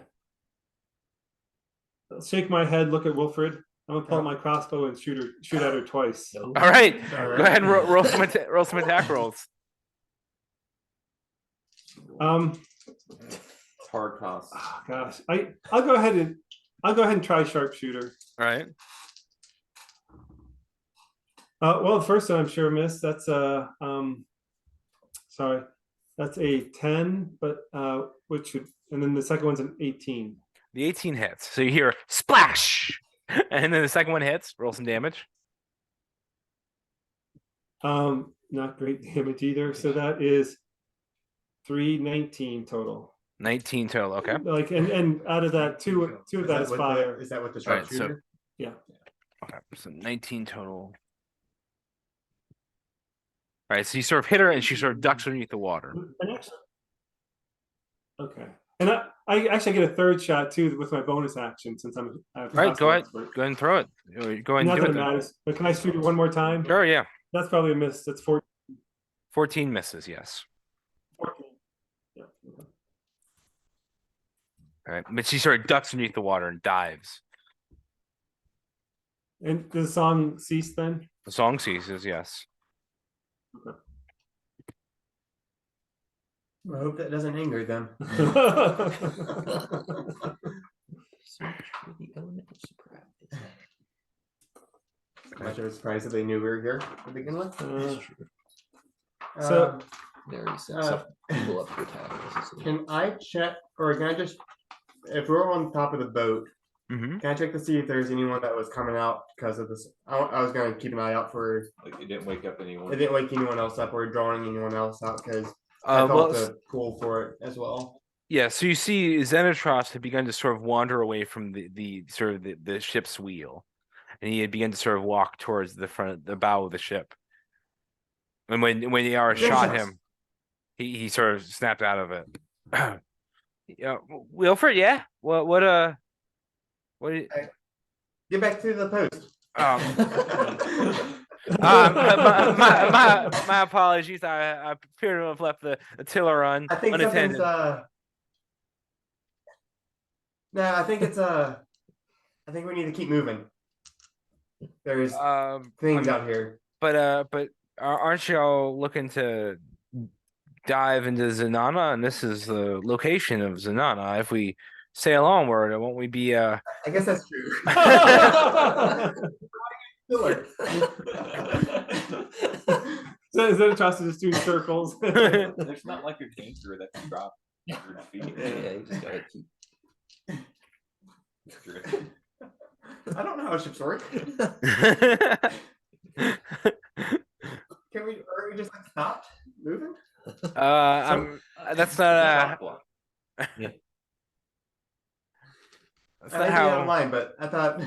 I'll shake my head, look at Wilfred. I'm gonna pull out my crossbow and shoot at her twice. All right. All right. Go ahead and roll some attack rolls. It's hard cost. Oh, gosh, I'll go ahead and try sharpshooter. All right. Well, the first one I'm sure missed. That's sorry, that's a 10, but and then the second one's an 18. The 18 hits. So you hear splash, and then the second one hits. Roll some damage. Not great damage either. So that is 19 total. 19 total. Okay. Like and out of that, two of that is fire. Is that what the All right, so- sharpshooter? Okay. So 19 total. All right. So you sort of hit her, and she sort of ducks underneath the water. Okay. And I actually get a third shot too with my bonus action since I'm. All right. Go ahead. Go ahead and throw it. Go ahead and Not do that it. it Then. matters, but can I shoot it one more time? Sure. Yeah. That's probably a miss. That's 14. 14 misses. Yes. Yeah. All right. But she sort of ducks underneath the water and dives. And does the song cease then? The song ceases. Yes. I hope that doesn't anger them. Search for the element of surprise. Much of a surprise that they knew we were here to begin with. So- They already sent Uh, some people up to attack us. Can I check, or can I just, if we're on top of the boat, Mm-hmm. can I check to see if there's anyone that was coming out because of this? I was going to keep an eye out for. Like it didn't wake up anyone. It didn't wake anyone else up or drawing anyone else out because I Well, felt the pull for it as well. yeah. So you see, Xenotros had begun to sort of wander away from the sort of the ship's wheel, and he had begun to sort of walk towards the bow of the ship. And when Yara shot him, he sort of snapped out of it. Yeah, Wilfred. Yeah. What? Get back to the post. My apologies. I appear to have left the tiller on I think unattended. something's no, I think it's I think we need to keep moving. There's things out here. But aren't y'all looking to dive into Zanana? And this is the location of Zanana. If we sail onward, won't we be I guess that's true. Filler. So is that Trust just doing circles? There's not like a anchor that can drop 100 feet. Yeah, you just gotta keep. I don't know how ships work. Can we? Or we just like stop moving? That's not Yeah. that's I not think how. online, but I thought.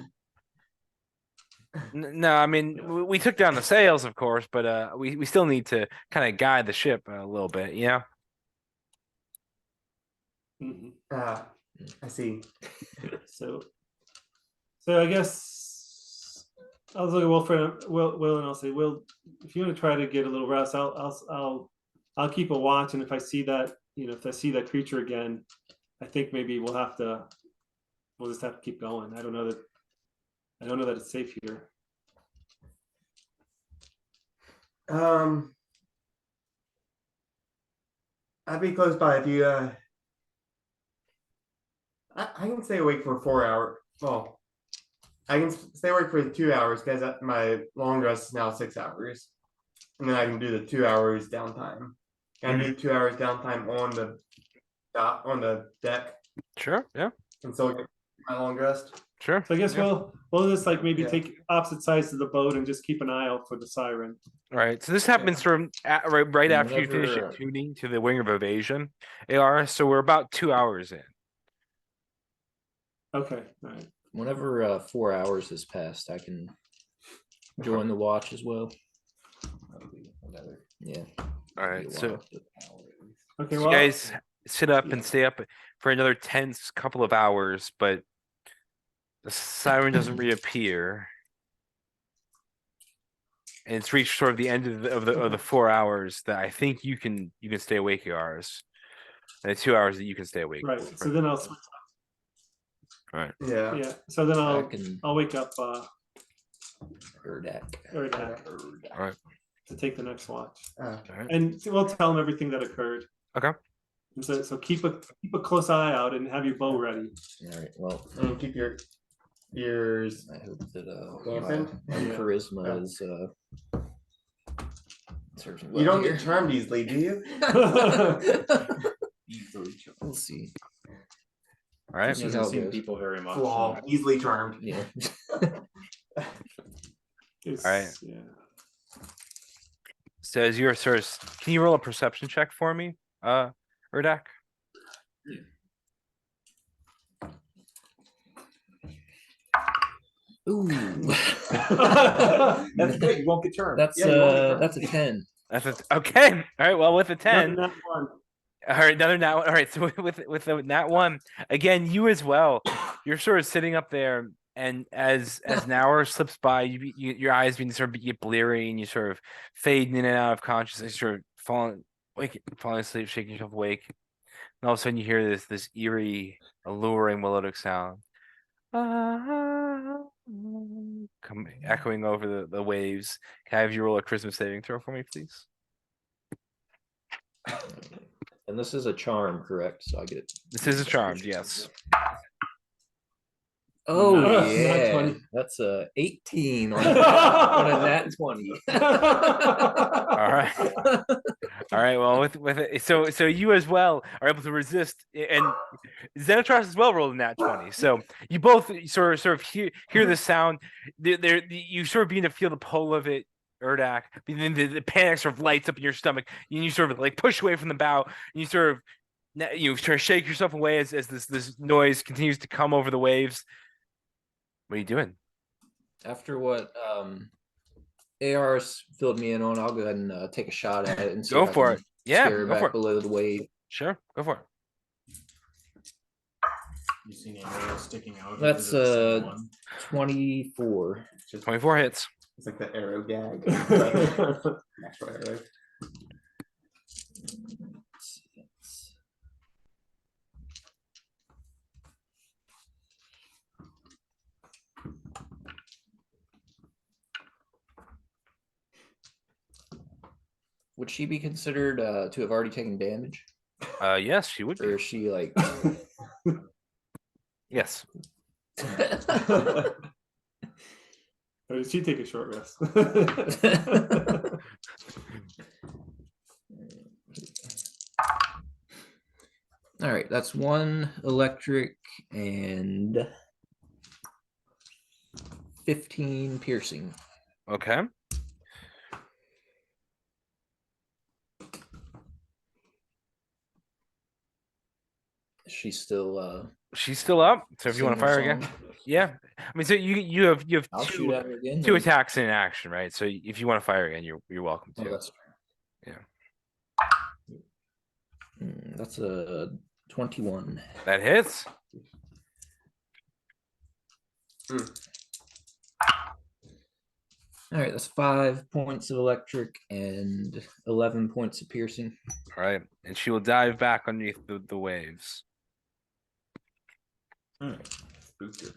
No, I mean we took down the sails, of course, but we still need to kind of guide the ship a little bit, you know. Mhm. I see. So I guess I'll look at Will, and I'll say, Will, if you want to try to get a little rest, I'll keep a watch, and if I see that, if I see that creature again, I think maybe we'll just have to keep going. I don't know that it's safe here. I'd be close by if you. I can stay awake for 4 hours. Well, I can stay awake for 2 hours because my long rest is now 6 hours, and then I can do the 2 hours downtime. Can I do 2 hours downtime on the deck Sure. Yeah. and still get my long rest? Sure. So I guess Yeah. we'll just like maybe Yeah. take opposite sides of the boat and just keep an eye out for the siren. All right. So this happens sort of right after you finish Whenever, tuning to the Wing of Evasion, AR. So we're about 2 hours in. Okay, all right. Whenever 4 hours has passed, I can join the watch as well. Yeah. All right. be a So while, but- Okay, you well, guys sit up yeah. and stay up for another tense couple of hours, but the siren doesn't reappear. And it's reached sort of the end of the 4 hours that I think you can stay awake, yours. And the 2 hours that you can stay awake. right. So then I'll switch. Yeah. Yeah. So then I can I'll wake up Erdak. Alright. to take the next watch, Uh, and we'll tell them everything that occurred. Okay. And so keep a close eye out and have your bow ready. All right. Well, and keep your ears. I hope that Dampened? my Yeah. charisma is serves me You well don't here. get charmed easily, do you? We'll see. All right. See He how doesn't it see goes. people very much. Flaw, easily charmed. Yeah. It's- All right. Yeah. So as you're sort of, can you roll a perception check for me, Urdak? Ooh. That's good. You won't get turned. That's Yeah, you won't get that's a 10. Okay. All right. Well, with a 10. Not one. All right, another nat one. All right, so with the nat one again, you as well. You're sort of sitting up there, and as an hour slips by, your eyes begin to sort of get bleary, and you sort of fade in and out of consciousness, sort of falling asleep, shaking yourself awake, and all of a sudden you hear this eerie, alluring melodic sound, come echoing over the waves. Can I have you roll a Christmas saving throw for me, please? And this is a charm, correct? So I get This is a charmed, yes. Oh Nat yeah, 20. that's a 18 on a nat 20. All right. All right. Well, with it, so you as well are able to resist, and Xenotros as well rolled a nat 20. So you both sort of hear the sound. You sort of begin to feel the pull of it, Erdak. But then the panic sort of lights up in your stomach, and you sort of like push away from the bow, and you sort of try to shake yourself away as this noise continues to come over the waves. What are you doing? After what AR's filled me in on, I'll go ahead and take a shot at it and see Go if I for can it. Yeah, scare her go for back it. below the wave. Sure, go for it. You see any arrows sticking out? That's Is it the same one? 24. 24 hits. It's like the arrow gag. Actual arrow. Would she be considered to have already taken damage? Yes, she would Or be. is she like Yes. Or did she take a short rest? all right, that's 1 electric and 15 piercing. Okay. She's still She's still up. So if you want to singing fire her again, song. yeah. I mean, so you have I'll shoot two at her again. two then. attacks in action, right? So if you want to fire again, you're welcome Oh, to. that's Yeah. That's a 21. That hits. All right, that's 5 points of electric and 11 points of piercing. All right, and she will dive back underneath the waves. Spooky.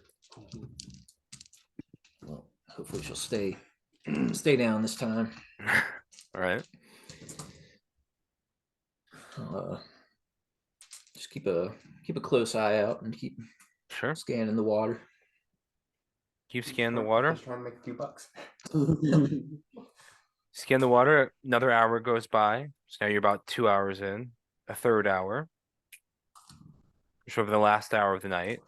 Well, hopefully she'll stay down this time. All right. I'll, just keep a close eye out and keep Sure. scanning the water. Keep scanning the water. Just trying to make a few bucks. Scan the water. Another hour goes by. So now you're about 2 hours in. A third hour. Just over the last hour of the night.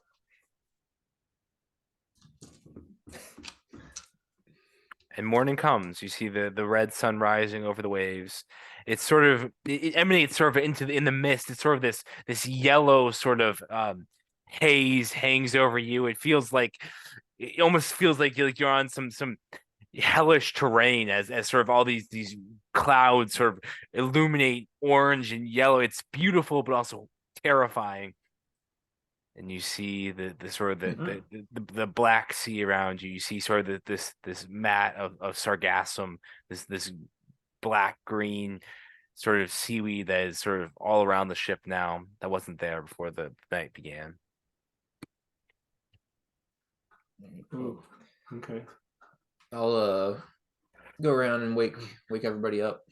And morning comes. You see the red sun rising over the waves. It's sort of it emanates sort of in the mist. It's sort of this yellow sort of haze hangs over you. It almost feels like you're on some hellish terrain as sort of all these clouds sort of illuminate orange and yellow. It's beautiful but also terrifying. And you see the sort of the Black Sea around you. You see sort of this mat of sargassum, this black green sort of seaweed that is sort of all around the ship now. That wasn't there before the night began. Ooh, okay. I'll go around and wake everybody up.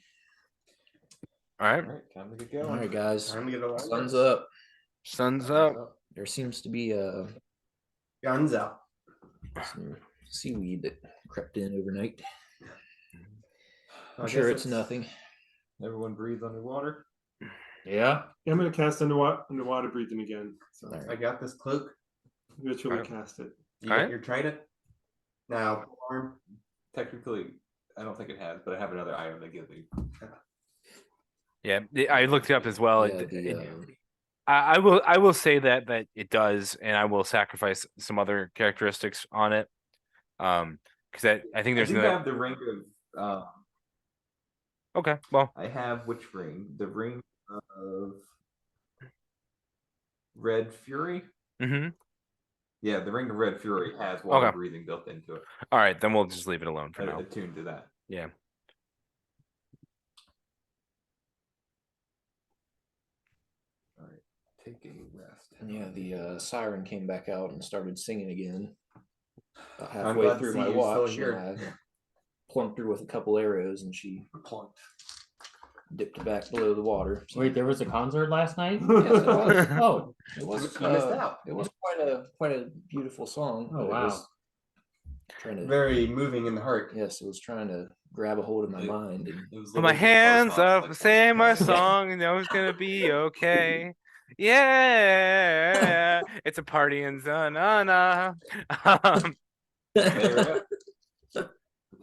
All right, All right, time to get going. All right, guys. Time to get a Sun's up. sun's up. There seems to be Guns out. some seaweed that crept in overnight. I I'm guess sure it's nothing. Everyone breathes underwater. Yeah. Yeah, I'm gonna cast underwater breathing again. So All right. I got this cloak. literally Alright. cast it. You Alright. got your trident. Now, arm. Technically, I don't think it has, but I have another item that gives me. Yeah, I looked it up as well. Yeah, I will say that it does, and I will sacrifice some other characteristics on it. Because I think there's I do another. have the ring of. Okay, well, I have which ring? The ring of Red Fury. mm-hmm. Yeah, the ring of Red Fury has water Okay. breathing built into it. All right, then we'll just leave it alone for now. Attuned to that. Yeah. All right, take a rest. Yeah, the siren came back out and started singing again. About I'm halfway glad to through see my you still watch, here. and I plunked her with a couple arrows, and she Plunked. dipped back below the water. So Wait, there was a concert last night? yes, it was. Oh, it was. You missed out. It was quite a beautiful song. Oh, but it wow. was trying to. Very moving in the heart. Yes, it was trying to grab a hold of my mind. And It was Put my literally hands hard up, off, like, say my 20. song, and know it's gonna be okay. Yeah, it's a party in Zanana. There we go. The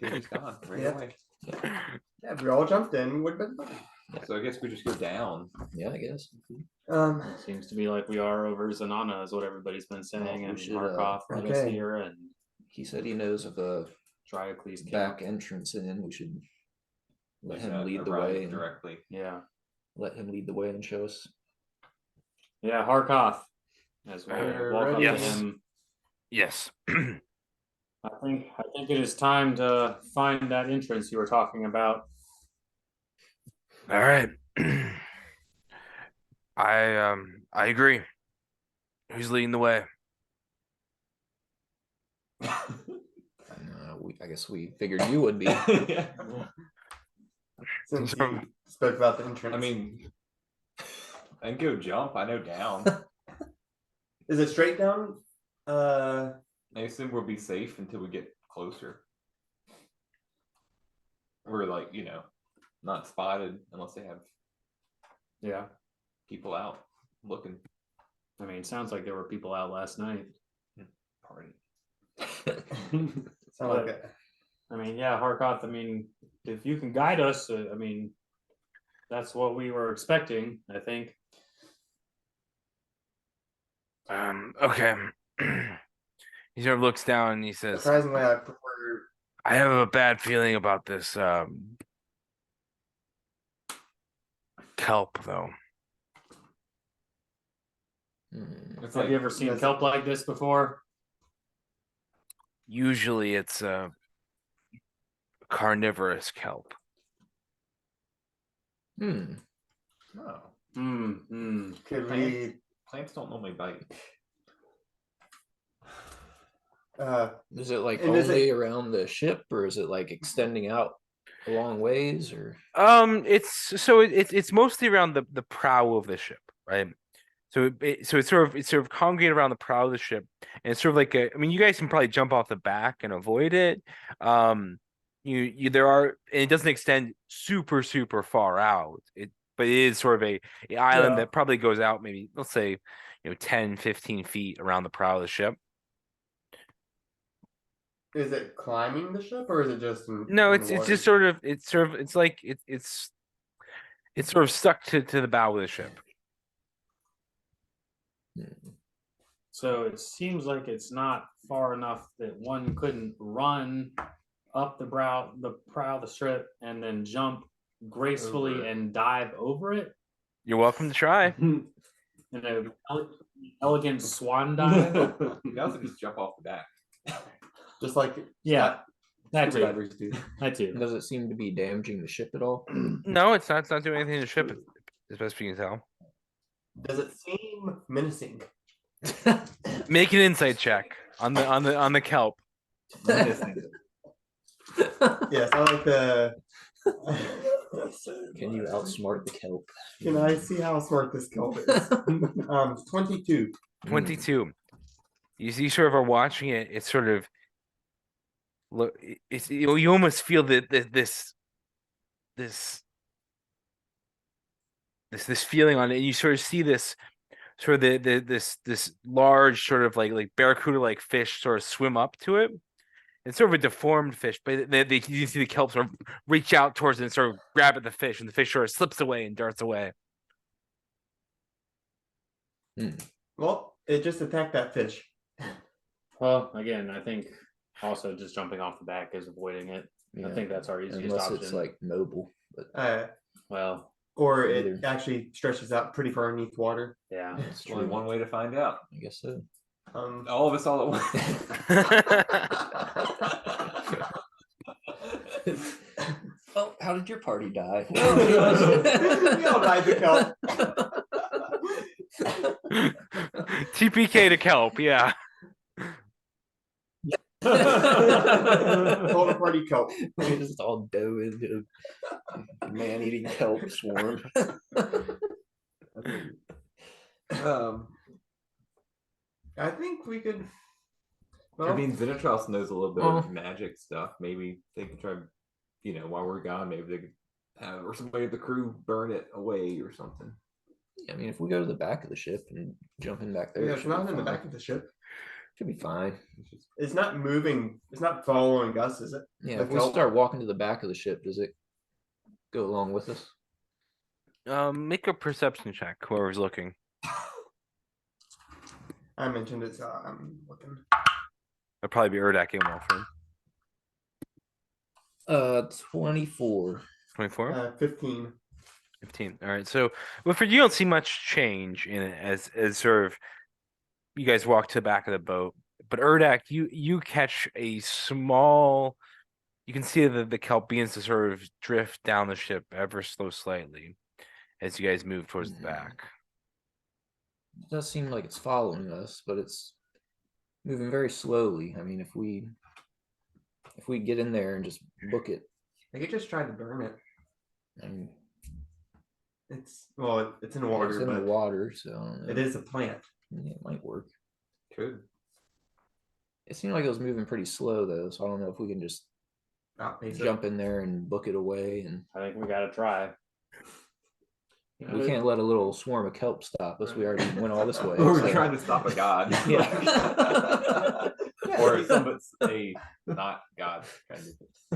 teacher's gone. Right Yeah. away. Yeah, if we all jumped in, would have been fun. So I guess we just go down. yeah, I guess. Seems to be like we are over Zanana, is what everybody's been saying, we and should, Markov led us okay. here, and He said he knows of a Triocles back entrance in. We should let him lead the arrive way. And directly. Yeah, let him lead the way and show us. yeah, Harkoth. As we walk up to Yes. him, Yes. I think it is time to find that entrance you were talking about. All right. I agree. Who's leading the way? I guess we figured you would be. Yeah. Since you spoke about the entrance. I mean, I can go jump. I know down. is it straight down? I assume we'll be safe until we get closer. We're like, not spotted unless they have Yeah, people out looking. I mean, it sounds like there were people out last night. Party. Sound like it. I mean, yeah, Harkoth. I mean, if you can guide us, I mean, that's what we were expecting. I think. Okay. He sort of looks down and he says, Surprisingly, I prefer. I have a bad feeling about this kelp though. It's Have you ever seen kelp like this before? Usually it's a carnivorous kelp. Hmm. Oh, Could we? plants don't normally bite. Is it like And is only around the ship, or is it like extending out a long ways, or? It's mostly around the prow of the ship, right? So it's sort of congregated around the prow of the ship, and it's sort of like I mean, you guys can probably jump off the back and avoid it. There are, and it doesn't extend super far out. But it is sort of a island that probably goes out maybe, let's say, 10, 15 feet around the prow of the ship. Is it climbing the ship or is it just? No, it's just sort of it's sort of stuck to the bow of the ship. So it seems like it's not far enough that one couldn't run up the prow of the ship and then jump gracefully Over it. and dive over it You're welcome to try. in an elegant swan dive. You guys just jump off the back. Just like Yeah, that scuba too. divers do. That too. Does it seem to be damaging the ship at all? No, it's not. It's not doing anything to the ship, as best we can tell. Does it seem menacing? Make an insight check on the kelp. Yes, I like the. Can you outsmart the kelp? Can I see how smart this kelp is? 22. 22. You see, sort of are watching it. It's sort of look. It's you almost feel that this feeling on it, and you sort of see this sort of this large sort of like barracuda like fish sort of swim up to it. It's sort of a deformed fish, but you see the kelp sort of reach out towards it and sort of grab at the fish, and the fish sort of slips away and darts away. Well, it just attacked that fish. Well, again, I think also just jumping off the back is avoiding it. I think that's our easiest unless option. it's like mobile. But Well, Or it Either. actually stretches out pretty far underneath water. yeah. it's Only true. one way to find out. I guess so. All of us all at once. Oh, how did your party die? we all died to kelp. TPK to kelp, yeah. Total party kelp. We just all dove into a man-eating kelp swarm. I think we could. I Well, mean, Xenotross knows a little bit Well- of magic stuff. Maybe they can try, while we're gone, maybe they could have, or somebody of the crew burn it away or something. I mean, if we go to the back of the ship and jump in back there, yeah, it it's should not be in the fine. back of the ship. Should be fine. It's not moving. It's not following us, is it? Yeah, The if we kelp? start walking to the back of the ship, does it go along with us? Make a perception check. Whoever's looking. I mentioned it, so I'm looking. It'll probably be Urdak and Wilfred. 24. 24. 15. 15. All right. So Wilfred, you don't see much change in it as sort of you guys walk to the back of the boat. But Urdak, you catch a small. You can see that the kelp begins to sort of drift down the ship ever so slightly as you guys move towards the back. It does seem like it's following us, but it's moving very slowly. I mean, if we get in there and just book it, I could just try to burn it. I mean, It's in the it's water, in the but water, so I don't know. it is a plant. Yeah, it might work. Could. It seemed like it was moving pretty slow though, so I don't know if we can just jump in there and book it away. And I think we gotta try. we can't let a little swarm of kelp stop us. We already went all this way. We're so- trying to stop a god. Yeah. Or a not god kind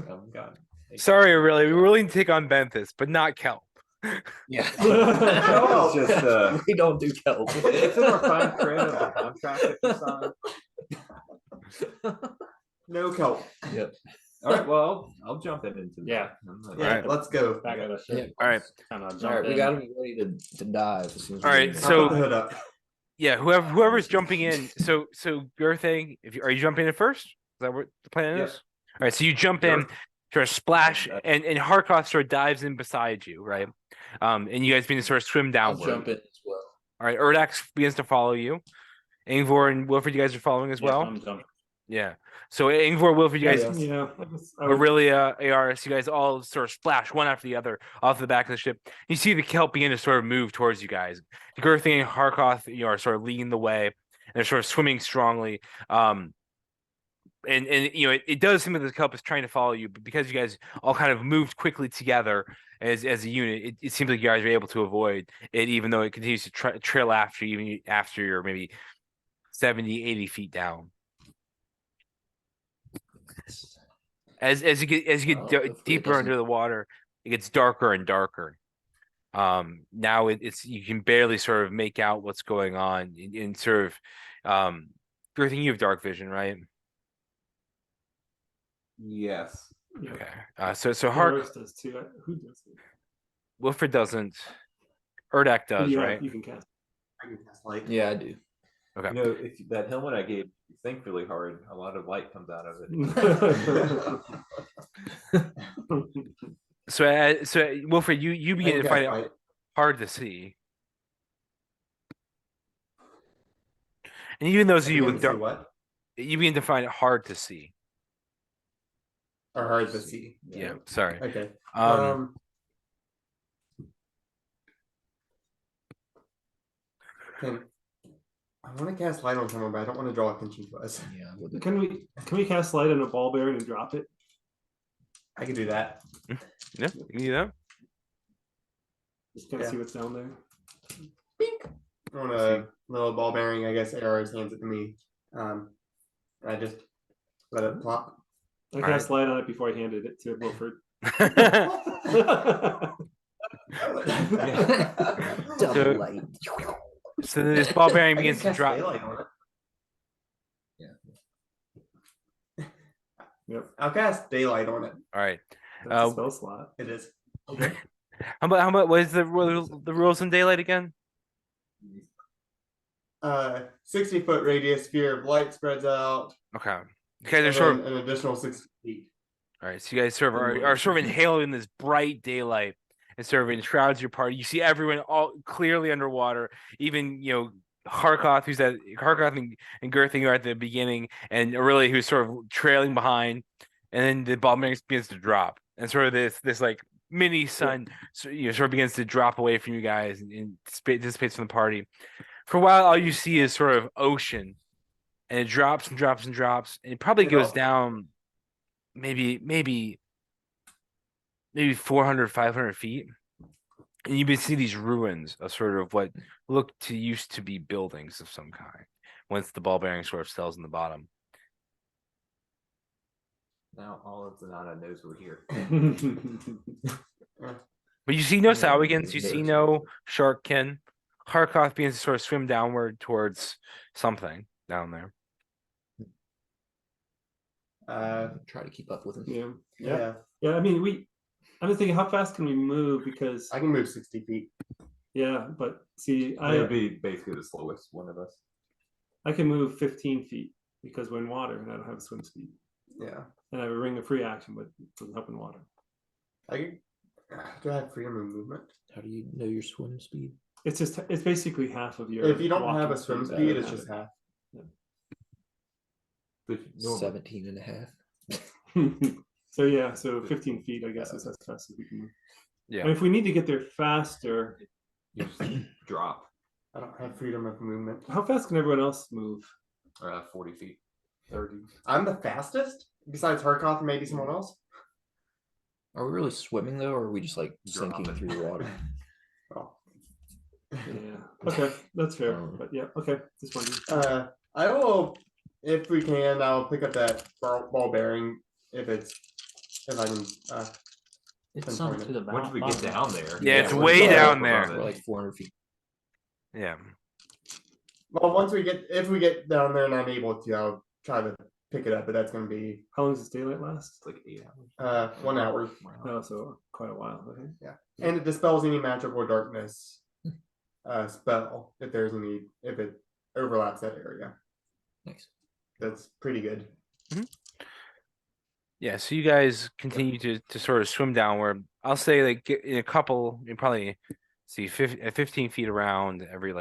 of god. Sorry, really, we were willing to take on Benthus, but not kelp. Yeah. Oh. It's just we don't do kelp. it's in our fine print of the contract that you signed. No kelp. Yep. All right, well, I'll jump into that. Yeah. I'm not- Yeah, Alright. let's go. Back of the ship. All right. Kind of All jump right, we in. got to be ready to dive as soon as we All get right, in there. so- I'll put the hood up. Yeah, whoever's jumping in. So your thing. Are you jumping in first? Is that what the plan is? Yeah. All right. So you jump in, sort of splash, and Harkoth sort of dives in beside you, right? And you guys begin to sort of swim I'll downward. jump in as well. All right. Urdax begins to follow you. Ingvor and Wilfred, you guys are following as Yeah, well. I'm jumping. Yeah. So Ingvor, Wilfred, you guys, Yes. Yeah. Aurelia, ARS, you guys all sort of splash one after the other off the back of the ship. You see the kelp begin to sort of move towards you guys. Girthy and Harkoth, are sort of leading the way, and they're sort of swimming strongly. And it does seem that the kelp is trying to follow you, but because you guys all kind of moved quickly together as a unit, it seems like you guys are able to avoid it, even though it continues to trail after you, even after you're maybe 70, 80 feet down. As you get hopefully it deeper doesn't- under the water, it gets darker and darker. Now it's you can barely sort of make out what's going on in sort of Girthy, you have dark vision, right? Yes. Okay. So Hark does too. Who does it? Wilfred doesn't. Urdak does, Yeah, right? You can cast. I can cast light. Yeah, I do. Okay. If that helmet I gave you think really hard, a lot of light comes out of it. So Wilfred, you I begin can to find cast it light. hard to see. And even those of you I with can see dark, what? you begin to find it hard to see. Or hard to see. Yeah, sorry. Okay. Um, I want to cast light on someone, but I don't want to draw attention to us. Yeah. We'll do. Can we cast light on a ball bearing and drop it? I can do that. yeah, you can do that. Just kind of Yeah. see what's down there. On a little ball bearing, I guess Arrows hands it to me. I just let it plop. I cast light on it before I handed it to Wilfred. Double light. So this ball bearing I can begins to cast drop. daylight on it. Yep. I'll cast daylight on it. All right. That's a spell slot. It is. How about what is the rules in daylight again? 60-foot radius sphere of light spreads out. Okay. You guys are and sort of then an additional 60 feet. all right. So you guys sort of are sort of inhaling this bright daylight and sort of enshrouds your party. You see everyone all clearly underwater. Even Harkoth and Girthing are at the beginning, and Aurelia who's sort of trailing behind, and then the ball bearing begins to drop, and sort of this like mini sun, so sort of begins to drop away from you guys and dissipates from the party. For a while, all you see is sort of ocean, and it drops and drops and drops, and it probably goes down maybe 400, 500 feet. And you can see these ruins of sort of what look to used to be buildings of some kind once the ball bearing sort of settles in the bottom. Now all of Zanata knows we're here. But you see no Sawigans, you see no Sharkkin. Harkoth begins to sort of swim downward towards something down there. Try to keep up with him. Yeah. I mean, I'm just thinking, how fast can we move? Because I can move 60 feet. yeah, but see, It would be basically the slowest one of us. I can move 15 feet because we're in water and I don't have swim speed. Yeah. And I have a ring of free action, but it doesn't help in water. Do I have freedom of movement? How do you know your swim speed? It's basically half of your. If you don't have walking a swim speed, speed, that it's would just have half. 17 and a half. it. So yeah, so 15 feet, I guess, is as fast as we can move. Yeah. And if we need to get there faster, You just drop I don't have freedom of movement. how fast can everyone else move? 40 feet. 30. I'm the fastest, besides Harkoth and maybe someone else. Are we really swimming though, or are we just like sinking Dropping. through the water? Oh. Yeah. Okay, that's fair. But yeah, okay. Just wondering. I will, if we can, I'll pick up that ball bearing if I can. It's sunk to the Once we get down there. Yeah, it's we're way above down it. there. We're like 400 feet. Yeah. Well, if we get down there and I'm able to, I'll try to pick it up. But that's going to be How long does this daylight last? It's like 8 hours. 1 hour, Oh, so quite a while. Okay. and it dispels any magical darkness spell if it overlaps that area. Nice. That's pretty good. Yeah, so you guys continue to sort of swim downward. I'll say like in a couple, you probably see 15 feet around every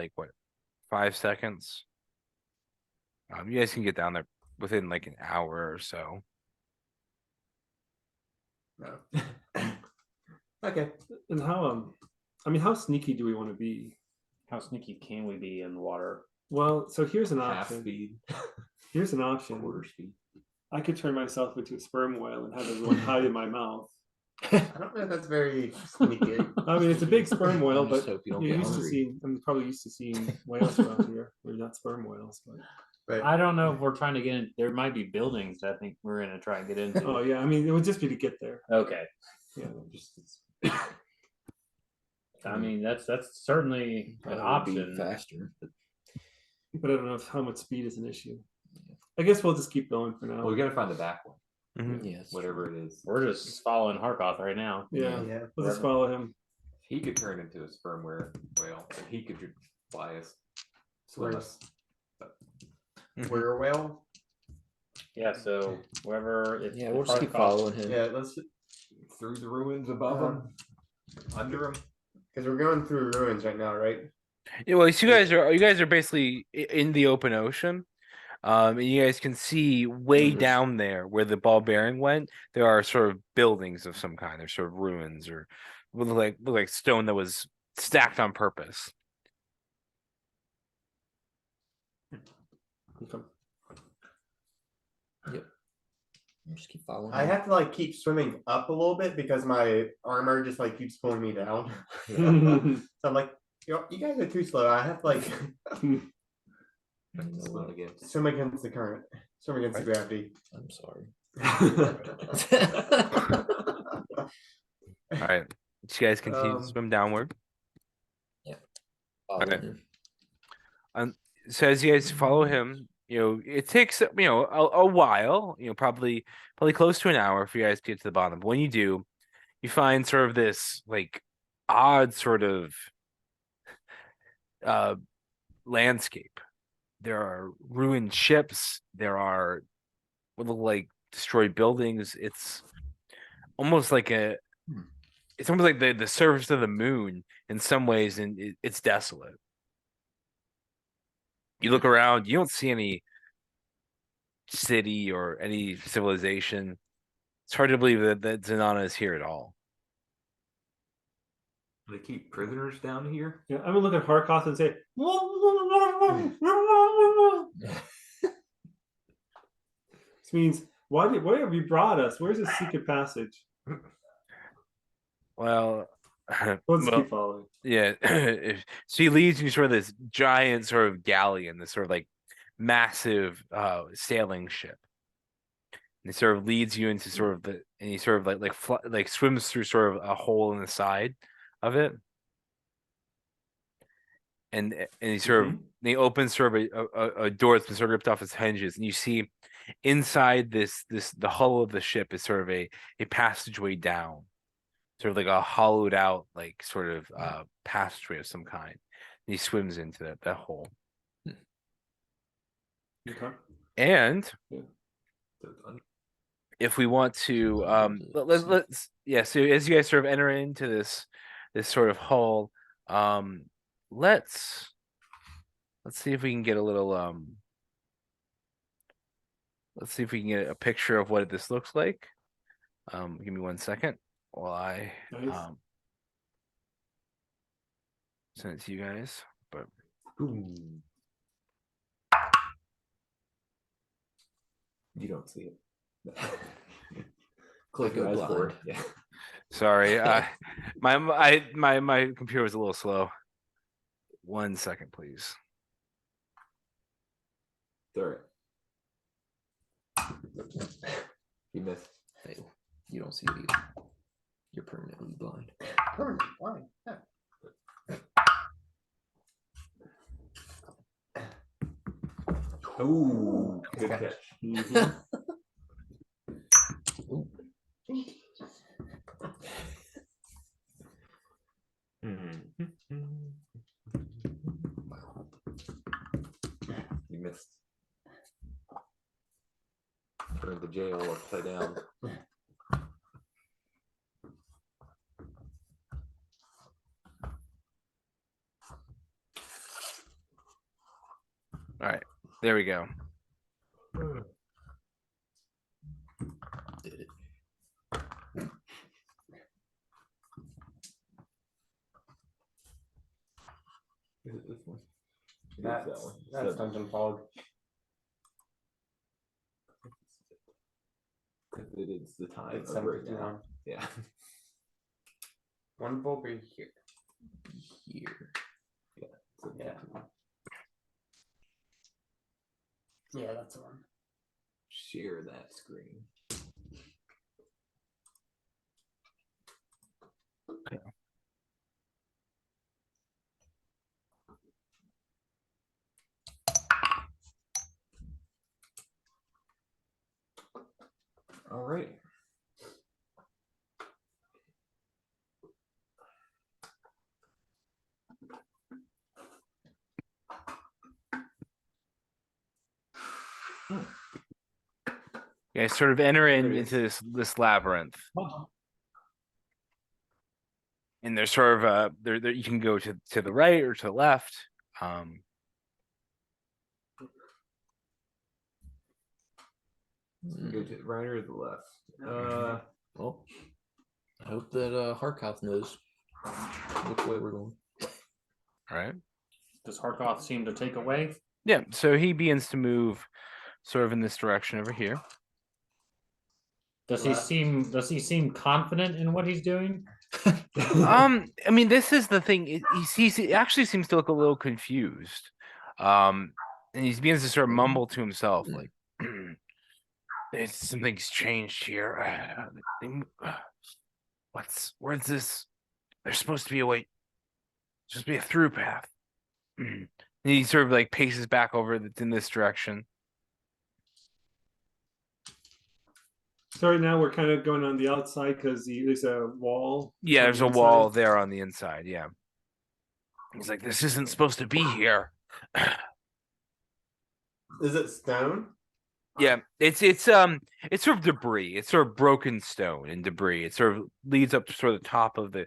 5 seconds. You guys can get down there within like an hour or so. No. Okay. And how sneaky do we want to be? How sneaky can we be in the water? Well, so here's an Half option. speed. Here's an option. Quarter speed. I could turn myself into a sperm whale and have everyone hide in my mouth. I don't know if that's very sneaky. I mean, it's a big sperm whale, I but just hope you don't you're get used to hungry. seeing. I'm probably used to seeing whales around here. We're not sperm whales, but But I don't know if we're trying to get in. There might be buildings that I think we're going to try and get into. oh yeah, I mean, it would just be to get there. Okay. Yeah. I mean, that's certainly an Probably be option. faster. But I don't know if how much speed is an issue. I guess we'll just keep going for now. Well, we gotta find the back one, Mhm. Yes. whatever it is. We're just following Harkoth right now. Yeah, yeah. we'll just follow him. He could turn into a sperm whale, and he could fly us, swim us. We're a whale. Yeah. So whoever. If Yeah, we'll just keep Harkoth- following him. Yeah, let's Through the ruins above him, under him. because we're going through ruins right now, right? Yeah, well, so you guys are basically in the open ocean. And you guys can see way down there where the ball bearing went. There are sort of buildings of some kind. They're sort of ruins or look like stone that was stacked on purpose. Okay. We'll just keep following I him. have to keep swimming up a little bit because my armor just keeps pulling me down. So I'm like, you guys are too slow. I have to Swim against. swim against the current, swim against the gravity. I'm sorry. All right, so you guys continue to Um, swim downward. Following Okay. him. So as you guys follow him, it takes a while. Probably close to an hour for you guys to get to the bottom. But when you do, you find sort of this odd sort of landscape. There are ruined ships. There are what look like destroyed buildings. It's almost like the surface of the moon in some ways, and it's desolate. You look around, you don't see any city or any civilization. It's hard to believe that Zanana is here at all. They keep prisoners down here. Yeah, I'm gonna look at Harkoth and say, this means why have you brought us? Where's the secret passage? Well, Let's keep following. yeah. So he leads you sort of this giant sort of galleon, this sort of like massive sailing ship. And he sort of leads you into sort of the, and he sort of like swims through sort of a hole in the side of it. And he sort of he opens sort of a door that's been sort of ripped off its hinges, and you see inside the hull of the ship is sort of a passageway down, sort of like a hollowed out like sort of passageway of some kind. And he swims into that hole. Okay. And if we want to let's so as you guys sort of enter into this sort of hull, let's see if we can get a little let's see if we can get a picture of what this looks like. Give me 1 second while I Nice. send it to you guys. But You don't see it. Click your eyes blind. for it. Yeah. sorry, my computer was a little slow. 1 second, please. Sorry. You missed. Fail. You don't see it either. You're permanently blind. Oh, good catch. You missed. Turned the jail upside down. All right, there we go. Did it. Is it this one? It is That's, that one. that's Seven. Dungeon Fog. It is the time It's of right 7:51. now. Yeah. One will be here. Here. So Yeah. Yeah, that's the one. share that screen. All right. You guys sort of enter There it is. into this labyrinth. And there's sort of there you can go to the right or to the left. Go to the right or the left. Well, I hope that Harkoth knows which way we're going. All right. Does Harkoth seem to take away? Yeah, so he begins to move sort of in this direction over here. Does he seem confident in what he's doing? I mean, this is the thing. He actually seems to look a little confused. And he begins to sort of mumble to himself, like, something's changed here. Where's this? There's supposed to be a way. Supposed to be a through path. And he sort of like paces back over in this direction. So right now we're kind of going on the outside because there's a wall. Yeah, on there's the a wall inside. there on the inside. Yeah. He's like, this isn't supposed to be here. Is it stone? Yeah, it's sort of debris. It's sort of broken stone and debris. It sort of leads up to sort of the top of the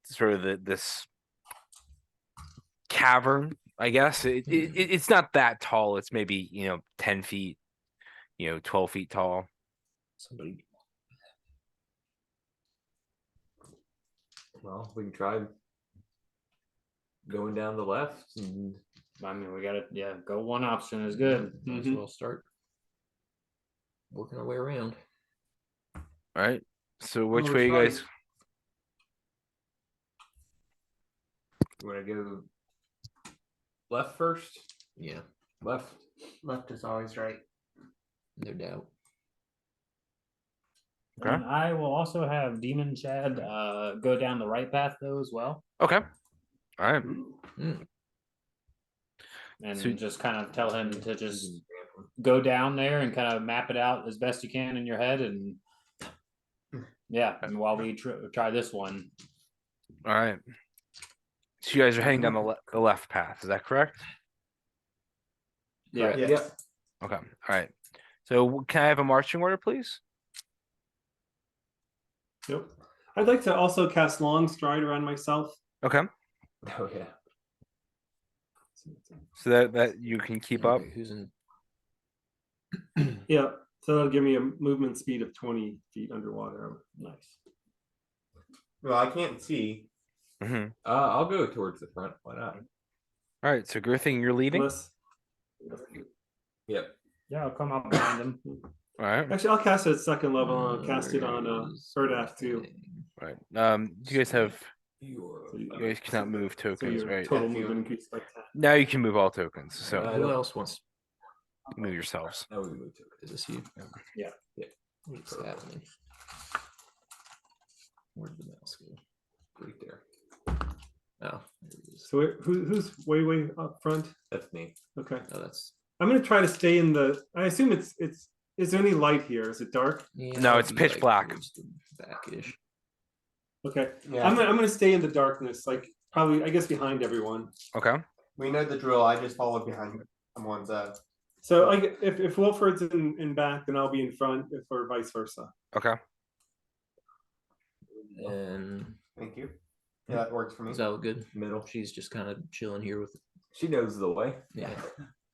sort of this cavern I guess it's not that tall. It's maybe 10 feet, 12 feet tall. Somebody. Well, we can try going down the left and I mean, we gotta, go one option is good. Might as well start working our way around. All right. So which Oh, way you sorry. guys? you want to go left first? Yeah, Left. Left is always right. no doubt. Okay. And I will also have Demon Chad go down the right path though as well, Okay. All right. and So- just kind of tell him to just go down there and kind of map it out as best you can in your head, and and while we try this one. All right. So you guys are heading down the left path. Is that correct? Yeah. Correct. Yes. Okay. All right. So can I have a marching order, please? Yep. I'd like to also cast Long Stride around myself. Okay. Oh yeah. So that you can keep up. Okay, who's in? Yeah. So that'll give me a movement speed of 20 feet underwater. Nice. Well, I can't see. Mhm. I'll go towards the front. Why not? All right. So Griffin, you're leading. All Unless, Yep. Yeah, I'll come up behind him. right. actually, I'll cast it at second level. And I'll cast it on Birdath too. All right. You guys have. You're. So You guys cannot move So tokens, your right? total movement increased by 10. Now you can move all tokens. So Who else wants? move yourselves. Now we move to it. Is this you? Yeah. What's happening? Where did the mouse go? Right there. Oh, there it is. So who's way up front? That's me. Okay. Oh, that's. I'm gonna try to stay in the. I assume it's. Is there any light here? Is it dark? Yeah, No, I'll it's be, pitch like, black. towards the Back-ish. Okay. Yeah. I'm gonna stay in the darkness, like probably I guess behind everyone. Okay. We know the drill. I just followed behind someone's. So if Wilfred's in back, then I'll be in front, or vice versa. Okay. And Thank you. Yeah, that works for me. is that good? Middle. She's just kind of chilling here with. She knows the way. Yeah.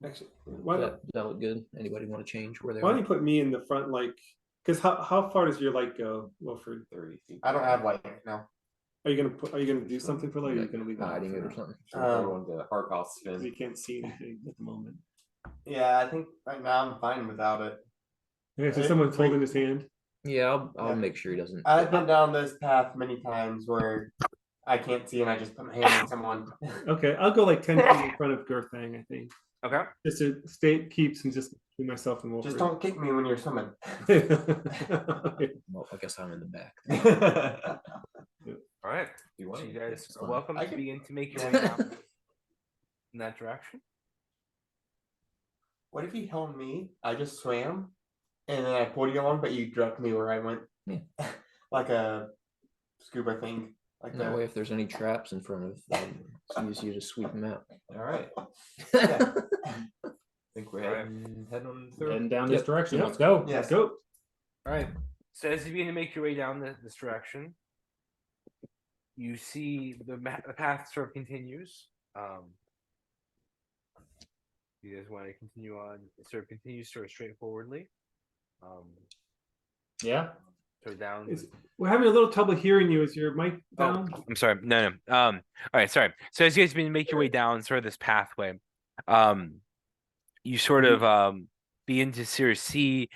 Actually, Does why that look good? Anybody want to change where they're? don't you put me in the front, like? Because how far does your light go, Wilfred? 30 feet. I don't have light now. Are you gonna do something for light? Or are you gonna leave hiding it it for or something? Everyone to hard off now? 'Cause spin. you can't see anything at the moment. Yeah, I think right now I'm fine without it. Okay, so someone's holding his hand. Yeah, I'll Yeah. make sure he doesn't. I've been down this path many times where I can't see and I just put my hand on someone. Okay, I'll go like 10 feet in front of Gerthang, I think. Okay. Just to stay keeps and just between myself and Wilfred. Just don't kick me when you're swimming. Well, I guess I'm in the back. All right. You want So you to? guys It's are fine. welcome I to can- begin to make your way down in that direction. What if you told me I just swam and then I pulled you on, but you directed me where I went? Yeah. Like a scuba thing. Like And that that. way, if there's any traps in front of them, it's easy to sweep them out. All right. Yeah. I think we're heading on through. Heading down this Yep. direction. Yep. Let's go. Yes. Go. All right. So as you begin to make your way down this direction, you see the path sort of continues. You guys want to continue on? It sort of continues sort of straightforwardly. Yeah. So down. We're having a little trouble hearing you. Is your mic Oh, down? I'm sorry. No. All right. Sorry. So as you guys make your way down sort of this pathway, you sort of begin to sort of see.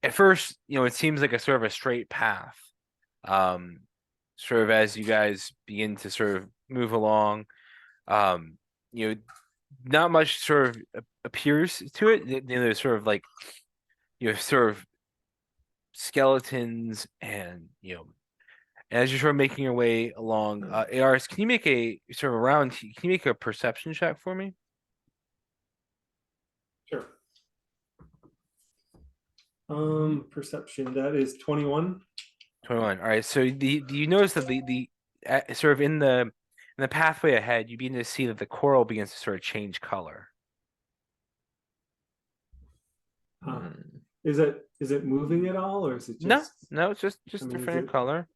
At first, it seems like a sort of a straight path. Sort of as you guys begin to sort of move along, not much sort of appears to it. There's sort of like, sort of skeletons and as you're sort of making your way along, ARs, can you make a sort of around? Can you make a perception check for me? Sure. Perception, that is 21. 21. All right. So do you notice that the sort of in the pathway ahead, you begin to see that the coral begins to sort of change color. Hmm. Is it moving at all, or is it just No, it's just I mean, is different in it- color.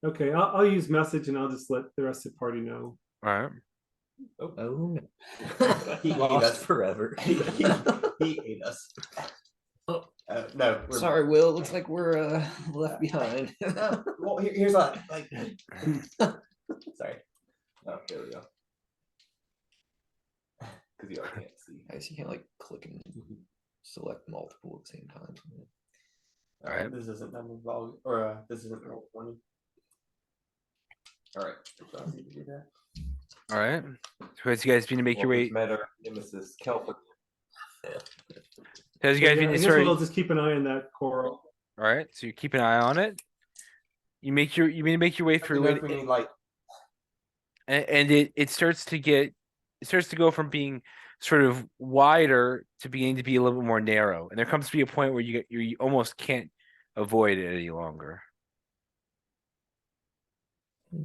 Okay, I'll use message and I'll just let the rest of the party know. All right. Oh no. He ate Lost us. forever. He ate us. Oh. No, we're, Sorry, Will. Looks like we're left behind. No, well, here's what. Like, sorry. Oh, there we go. Because you all can't see. I guess you can't like click and select multiple at the same time. Alright. This isn't number volume, or this isn't roll 20. All right. So I need to do that. All right. So as you guys begin to make your way, Met our nemesis Kelp. as you guys begin I to guess start, we'll just keep an eye on that coral. all right. So you keep an eye on it. You make your way Let me through know it, if we need light. and it starts to go from being sort of wider to beginning to be a little bit more narrow, and there comes to be a point where you almost can't avoid it any longer.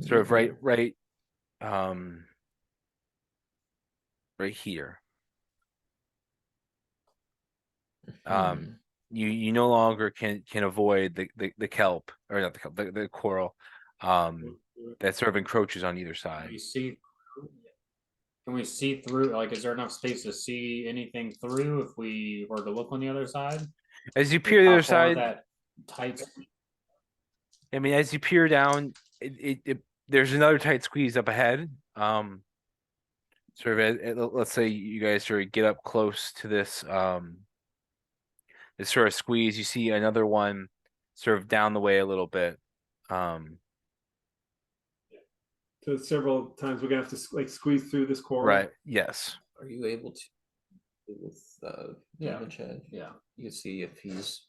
Sort of right right here. You no longer can avoid the kelp, or not the kelp, the coral that sort of encroaches on either Can side. we see? Can we see through? Like, is there enough space to see anything through if we were to look on the other side? As you peer the How other far side, that tight. I mean, as you peer down, there's another tight squeeze up ahead. Sort of, let's say you guys sort of get up close to this this sort of squeeze. You see another one sort of down the way a little bit. So several times we're gonna have to like squeeze through this coral. Right. Yes. Are you able to with Yeah. Demon Chad? Yeah. You can see if he's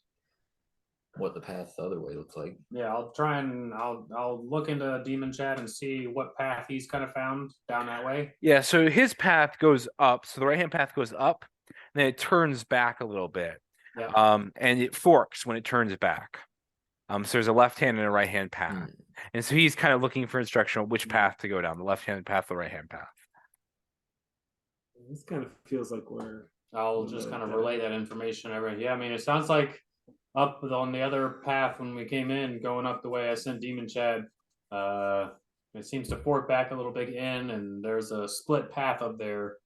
what the path the other way looks like. Yeah, I'll try and I'll look into Demon Chat and see what path he's kind of found down that way. Yeah. So his path goes up. So the right hand path goes up, and then it turns back a little bit. Yeah. And it forks when it turns back. So there's a left hand and a right hand path. And so he's kind of looking for instruction on which path to go down, the left hand path, the right hand path. This kind of feels like we're. I'll just kind of relay that information over. Yeah, I mean, it sounds like up on the other path when we came in, going up the way I sent Demon Chad, it seems to fork back a little bit in, and there's a split path up there.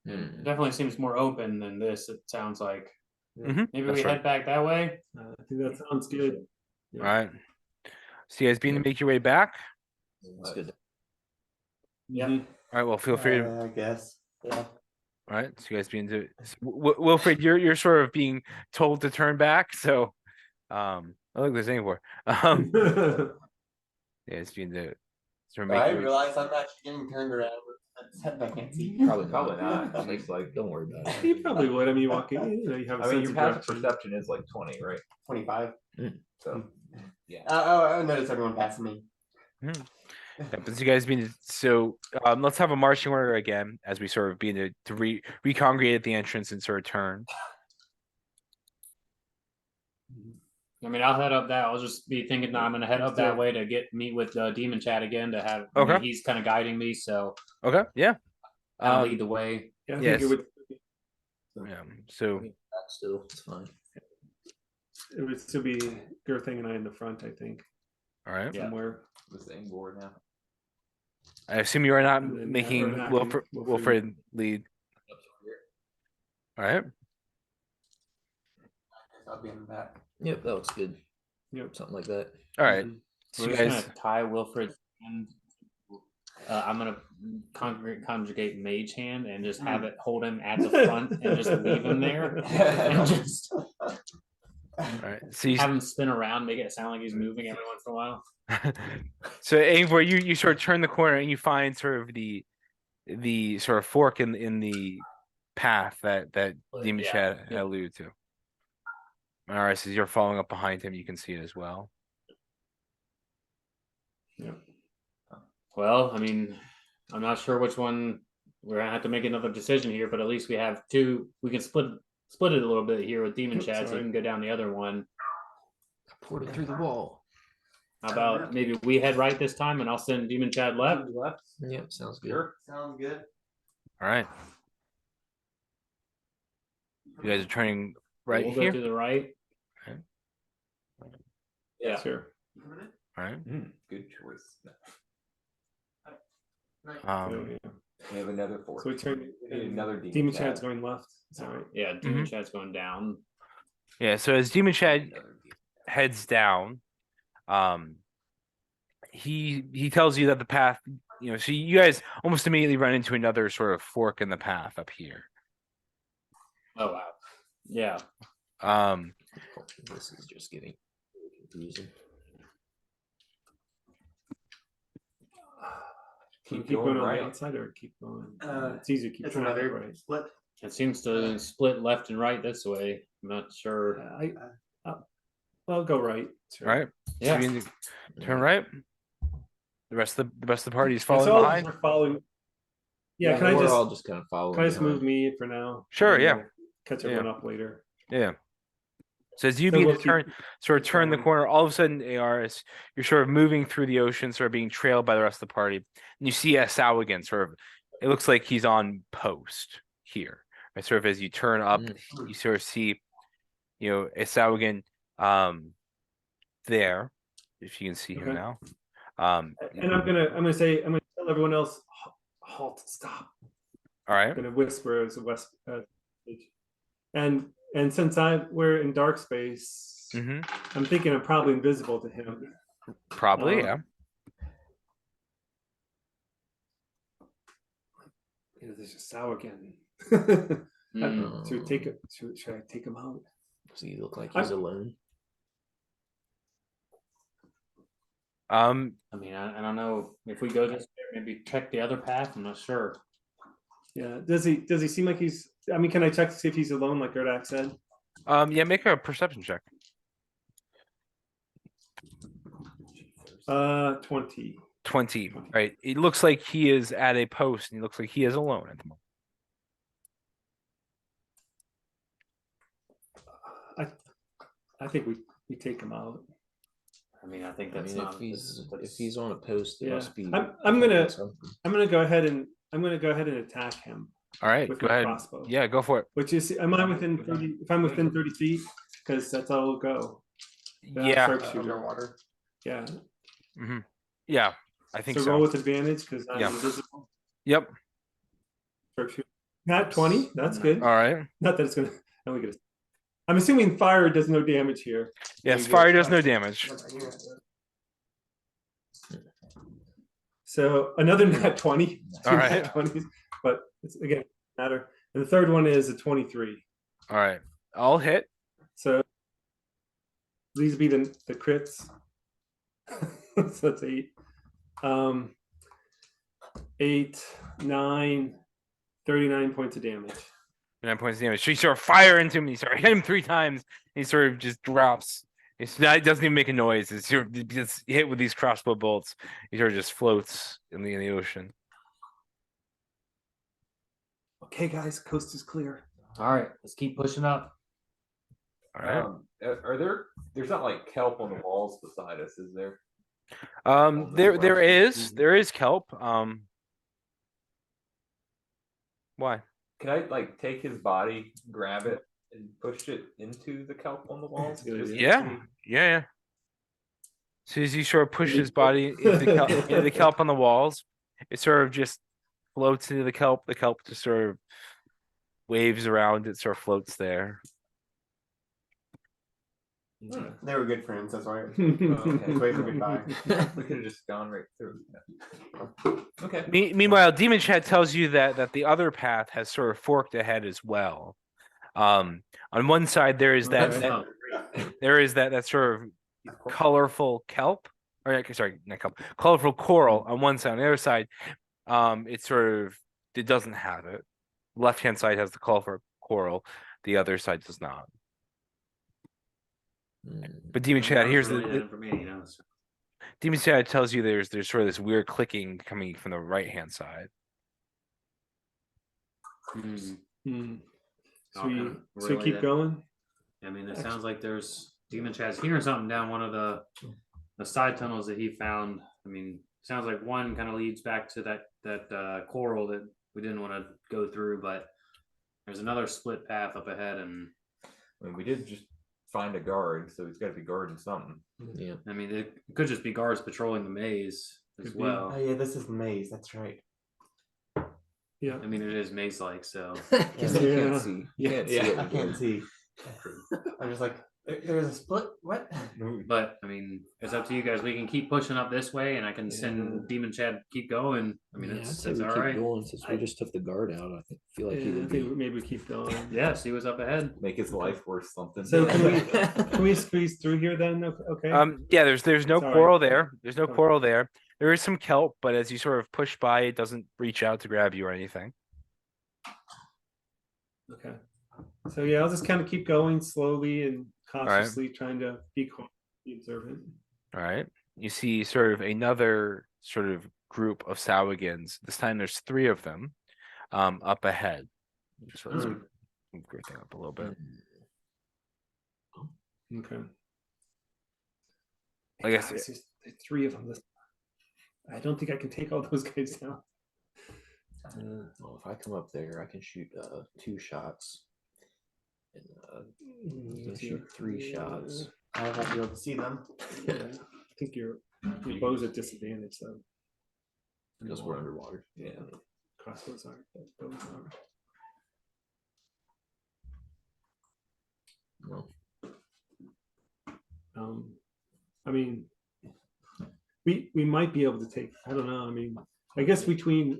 It definitely seems more open than this. It sounds like. Mhm, Maybe that's we right. head back that way. I think that sounds good. Yeah. All right. So you guys begin to make your way back. That's good. Yeah. All right. Well, feel free to. I guess. Yeah. All right. So you guys begin to. Wilfred, you're sort of being told to turn back. So, I don't think there's anywhere. Yeah, it's being to sort of make I your way. realize I'm actually getting turned around. I can't see. Probably Probably not. It's like, don't worry about it. You probably would. I mean, walking, you have a I mean, sense your of passive direction. perception is like 20, right? 25. So I noticed everyone passing me. Yeah, but you guys being so let's have a marching order again as we sort of begin to recongregate at the entrance and sort of turn. I mean, I'll head up that. I'll just be thinking that I'm going to head up that way to meet with Demon Chat again to have. I mean, Okay. he's kind of guiding me, so Okay. Yeah. I'll lead the way. Yeah, I think Yes. it would. Yeah. So Back still, it's fine. It would still be Gerthing and I in the front. I think all right. Yeah. somewhere. the same board now. I assume you are not And then, making or not, Wilfred lead. All right. I'll be in the back. Yep, that looks good. Yep. Something like that. All right. Mhm. So We're you just guys. gonna tie Wilfred and I'm gonna conjugate Mage Hand and just have it hold him at the front and just leave him there and just All right. So you. have him spin around, make it sound like he's moving every once in a while. So Ingvar, you sort of turn the corner and you find sort of the sort of fork in the path that Demon Yeah. Chat had alluded to. All right, so you're following up behind him. You can see it as well. Well, I mean, I'm not sure which one we're gonna have to make another decision here, but at least we have two. We can split it a little bit here with Demon Oops, Chat, so sorry. we can go down the other one. I poured it through the wall. How about maybe we head right this time, and I'll send Demon Chat left. Yep, sounds good. Sure. Sounds good. All right. You guys are turning right We'll here. go to the right. Okay. Yeah. Sure. All right. Good choice. Yeah. We have another four. So we turn Another Demon Chad's going left. Is that right? Yeah, Demon Chad's going down. Yeah, so as Demon Chad heads down, he tells you that the path, so you guys almost immediately run into another sort of fork in the path up here. Oh wow. Yeah. This is just getting confusing. Keep going on the outside or keep going? It's easier to keep It's going another right. split. It seems to split left and right this way. I'm not sure. I'll go right. Sure. Right? Yeah. So you turn right. The rest of the party is Yeah, following so behind. we're following. Yeah, can I we're just all just kind of following? can I just behind. move me for now? Sure, And yeah. we'll catch everyone up later. Yeah. So as you So begin we'll to turn the going. corner, all of a sudden, ARS, you're sort of moving through the ocean, sort of being trailed by the rest of the party. And you see Esau again, sort of, it looks like he's on post here. Right? Sort of as you turn up, you sort of see, Esau again there, if you can see him now. And I'm gonna tell everyone else, halt, stop. All right. I'm gonna whisper as a west and since we're in dark space, I'm thinking I'm probably invisible to him. Probably, yeah. There's a sow again. Should I take him out? Does he look like he's alone? I mean, I don't know if we go this way, maybe check the other path. I'm not sure. Yeah. Does he seem like he's? I mean, can I check to see if he's alone, like Gerdak said? Yeah. Make a perception check. 20. 20. Right. It looks like he is at a post, and he looks like he is alone at the moment. I think we take him out. I mean, I think that's not. If he's on a post, it must be. I'm gonna go ahead and attack him. All right, with go my ahead. crossbow. Yeah, go for it. Which is, am I within 30? If I'm within 30 feet, because that's how it'll go. Yeah. Underwater. Yeah. Yeah, I think so. Roll with advantage because I'm invisible. Yep. Not 20. That's good. All right. Not that it's gonna. I'm assuming fire does no damage here. Yes, fire does no damage. So another nat 20. All right. 20s, but it's again matter. And the third one is a 23. All right. I'll hit. So these be the crits. So that's 8. 8, 9, 39 points of damage. 9 points of damage. So you sort of fire into him, and you sort of hit him 3 times, and he sort of just drops. It doesn't even make a noise. It's sort of just hit with these crossbow bolts. He sort of just floats in the ocean. Okay, guys, coast is clear. All right, let's keep pushing up. All right. There's not like kelp on the walls beside us, is there? There is kelp. Why? Can I like take his body, grab it, and push it into the kelp on the walls? Yeah. So as you sort of push his body into the kelp on the walls, it sort of just floats into the kelp. The kelp just sort of waves around. It sort of floats there. They were good friends, that's why. Okay. Wave for goodbye. We could have just gone right through. Okay. Meanwhile, Demon Chad tells you that the other path has sort of forked ahead as well. On one side, there is that sort of colorful kelp, or sorry, not kelp, colorful coral on one side. On the other side, it doesn't have it. Left hand side has the colorful coral. The other side does not. But Demon Chad, here's Demon Chad tells you there's sort of this weird clicking coming from the right hand side. So we keep going. I mean, it sounds like there's Demon Chad's hearing something down one of the side tunnels that he found. I mean, sounds like one kind of leads back to that coral that we didn't want to go through, but there's another split path up ahead, and I mean, we did just find a guard, so he's got to be guarding something. Yeah. I mean, it could just be guards patrolling the maze as well. Oh yeah, this is the maze. That's right. Yeah. I mean, it is maze-like, so. Yeah, you Yeah. can't see. You can't see Yeah, what I we're can't doing. see. I'm just like, there's a split. What? But I mean, it's up to you guys. We can keep pushing up this way, and I can Yeah. send Demon Chad keep going. I mean, Yeah, I'd it's say we all keep right. going since we just took the guard out. I feel like he Yeah, I would think be. maybe we keep going. Yeah, see what's up ahead. Make his life worth something. So can we squeeze through here then? Okay. Yeah, there's no It's all right. quarrel there. There's no Fine. quarrel there. There is some kelp, but as you sort of push by, it doesn't reach out to grab you or anything. Okay. So yeah, I'll just kind of keep going slowly and right. cautiously, trying to be observant. All right. You see sort of another sort of group of Sawagans. This time there's 3 of them up ahead. So let's move everything up a little bit. Okay. I guess Guys, there's 3 of them. I don't think I can take all those guys down. Well, if I come up there, I can shoot 2 shots. And you can shoot 3 shots. I won't be able to see them. Yeah. I think your bow's at disadvantage though. Because we're underwater. Yeah. Crossbows aren't, but bows are. No. I mean, we might be able to take. I don't know. I mean, I guess between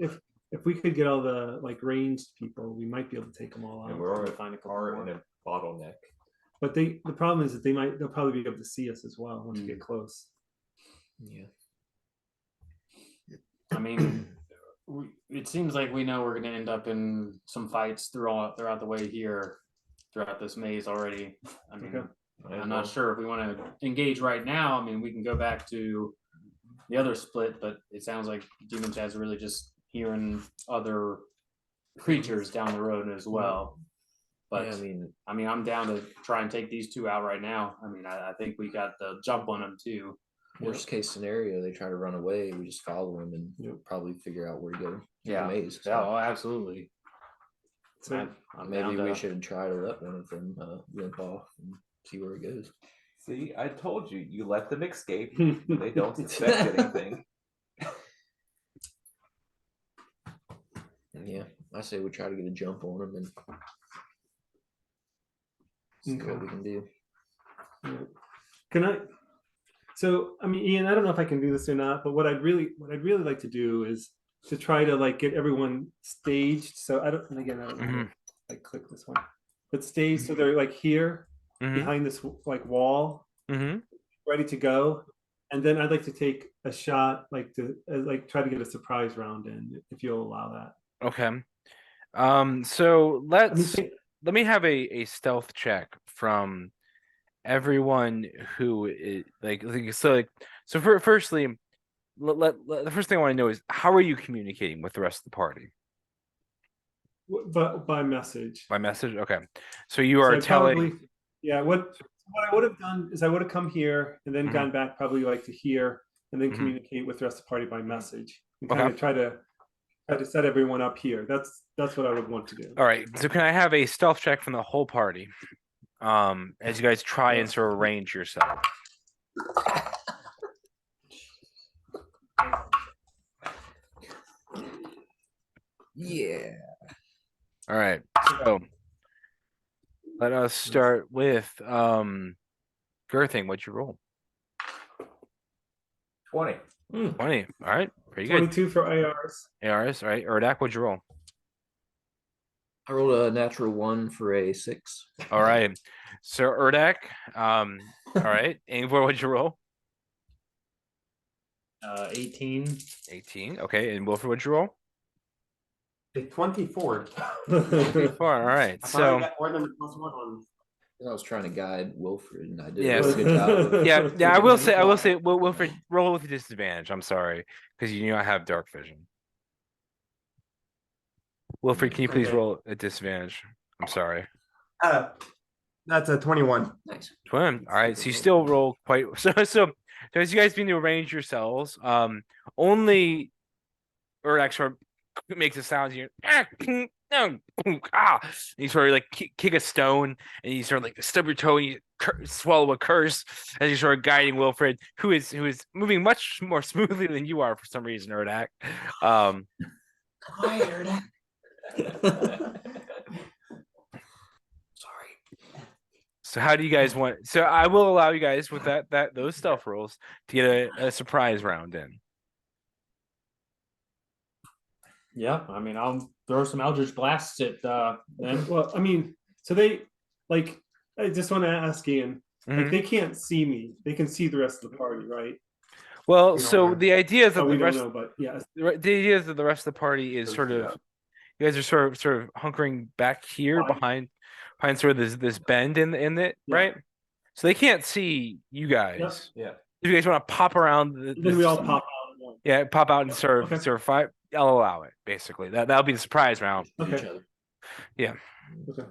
if we could get all the like ranged people, we might be able to take them all And out. we're already Find a couple are more. in a bottleneck. But the problem is that they'll probably be able to see us as well once we get close. Yeah. I mean, it seems like we know we're going to end up in some fights throughout the way here, throughout this maze already. I mean, Okay. I'm not sure if we want to engage right now. I mean, we can go back to the other split, but it sounds like Demon Chad's really just hearing other creatures down the road as well. But Yeah, I mean, I'm down to try and take these 2 out right now. I mean, I think we got the jump on them too. worst case scenario, they try to run away. We just follow them and probably figure out where to go. Yeah, The maze. yeah, oh, absolutely. So I'm Maybe down we to- should try to let one of them limp off and see where it goes. See, I told you, you let them escape. They don't suspect anything. Yeah, I say we try to get a jump on them and see what we can do. Yeah. Can I? So I mean, Ian, I don't know if I can do this or not, but what I'd really like to do is to try to like get everyone staged. So I don't, and again, I don't know, Mhm. like click this one, but staged so they're like here Mhm. behind this like wall, Mm-hmm. ready to go. And then I'd like to take a shot, like to like try to get a surprise round in, if you'll allow that. Okay. So I mean, let me have a stealth check from everyone who is firstly, the first thing I want to know is how are you communicating with the rest of the party? but by message. By message? Okay. So you So are I telling probably- yeah, what I would have done is I would have come here and then Mhm. gone back probably like to here and then Mhm. communicate with the rest of the party by message and Okay. kind of try to set everyone up here. That's what I would want to do. all right. So can I have a stealth check from the whole party? As you guys try and sort of arrange yourself. Yeah. All right. So let us start with Girthing. What'd you roll? 20. 20. All right. Pretty good. 22 for ARs. ARs, all right. Erdak, what'd you roll? I rolled a natural 1 for a 6. All right. So Erdak, all right. Angvor, what'd you roll? 18. 18. Okay. And Wilfred, what'd you roll? A 24. 24. All right. I So finally got more than the +1 on. I was trying to guide Wilfred, and I did Yes. a good job. yeah, I will say, Wilfred, roll with a disadvantage. I'm sorry, because you do not have dark vision. Wilfred, can you please Okay. roll a disadvantage? I'm sorry. That's a 21. Nice. Twin. All right. So you still roll quite so as you guys begin to arrange yourselves, only Erdak sort of makes a sound here. And you sort of like kick a stone and you sort of like stub your toe and you swallow a curse as you're sort of guiding Wilfred, who is moving much more smoothly than you are for some reason, Erdak. Quiet, Sorry. So how do you guys want? So I will allow you guys with those stealth rolls to get a surprise round in. Yeah, I mean, I'll throw some Eldritch Blasts at them. Well, I mean, so they like. I just want to ask Ian. Mhm. Like, they can't see me. They can see the rest of the party, right? Well, We don't so know. the idea is that Oh, we the don't rest, know, but yeah. the idea is that the rest of the party is sort of, you guys are sort of hunkering back here Fine. behind sort of this bend in it, Yeah. right? So they can't see you guys. Yeah. If you guys want to pop around, Then we all pop out. at once. yeah, pop out and serve Okay. serve five. I'll allow it. Basically, that'll be the surprise round. Okay. Each other. Yeah. Okay.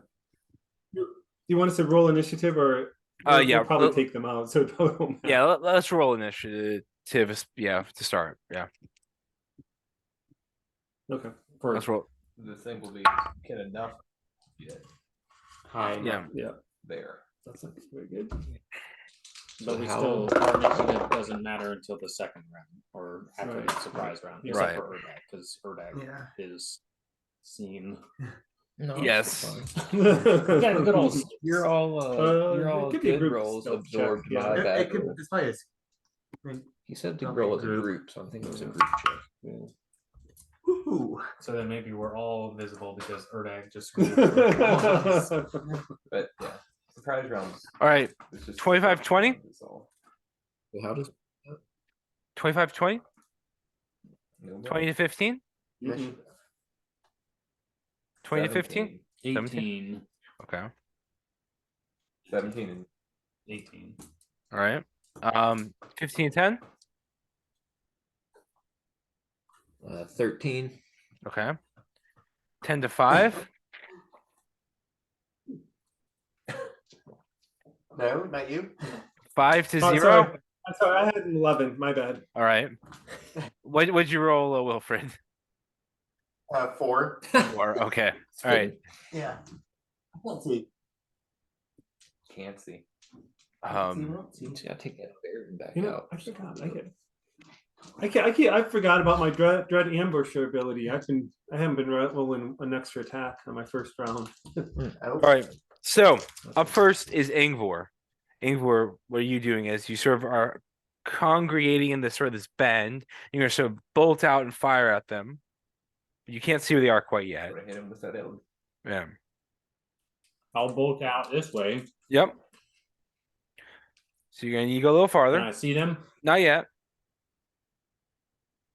Do you want us to roll initiative or? Yeah, We'll probably well- take them out. So it probably won't matter. Yeah, let's roll initiative. Yeah, to start. Yeah, Okay. let's roll. The thing will be get enough Hi. Yeah, Yeah. there. That's not very good. But we how- still, our initiative doesn't matter until the second round or after Right. the surprise round, Yeah. except Right. for Erdak, because Erdak Yeah. is seen. No, Yes. it's fine. Yeah, good old. You're all it you're all could be a good group rolls stealth check, absorbed yeah. by It bad could, roll. it's fine. It's, He said to Okay, roll as a group. group, so I think it was a group check. Yeah. woohoo. So then maybe we're all visible because Erdak just. But yeah, surprise rounds. All right, It's just 25-20? That's all. Well, how does 25-20, No more. 20 to 15, Mhm. 20 to 15. 18. Okay. 17 and 18. All right. 15-10. 13? Okay. 10 to 5. No, not you. 5 to Oh, 0. sorry. I'm sorry. I had an 11. My bad. All right. What'd you roll, Wilfred? 4. 4. Okay. All right. Yeah. I can't see. can't see. See, I take that bear and back You know, out. I forgot. I forgot about my dread ambusher ability. I haven't been rolling an extra attack on my first round. All right. So up first is Ingvor. Ingvor, what are you doing as you sort of are congregating in this sort of this bend? You're gonna sort of bolt out and fire at them. You can't see where they are quite yet. I'm gonna hit him with that L. Yeah. I'll bolt out this way. Yep. So you're gonna need to go a little Can farther. I see them? Not yet.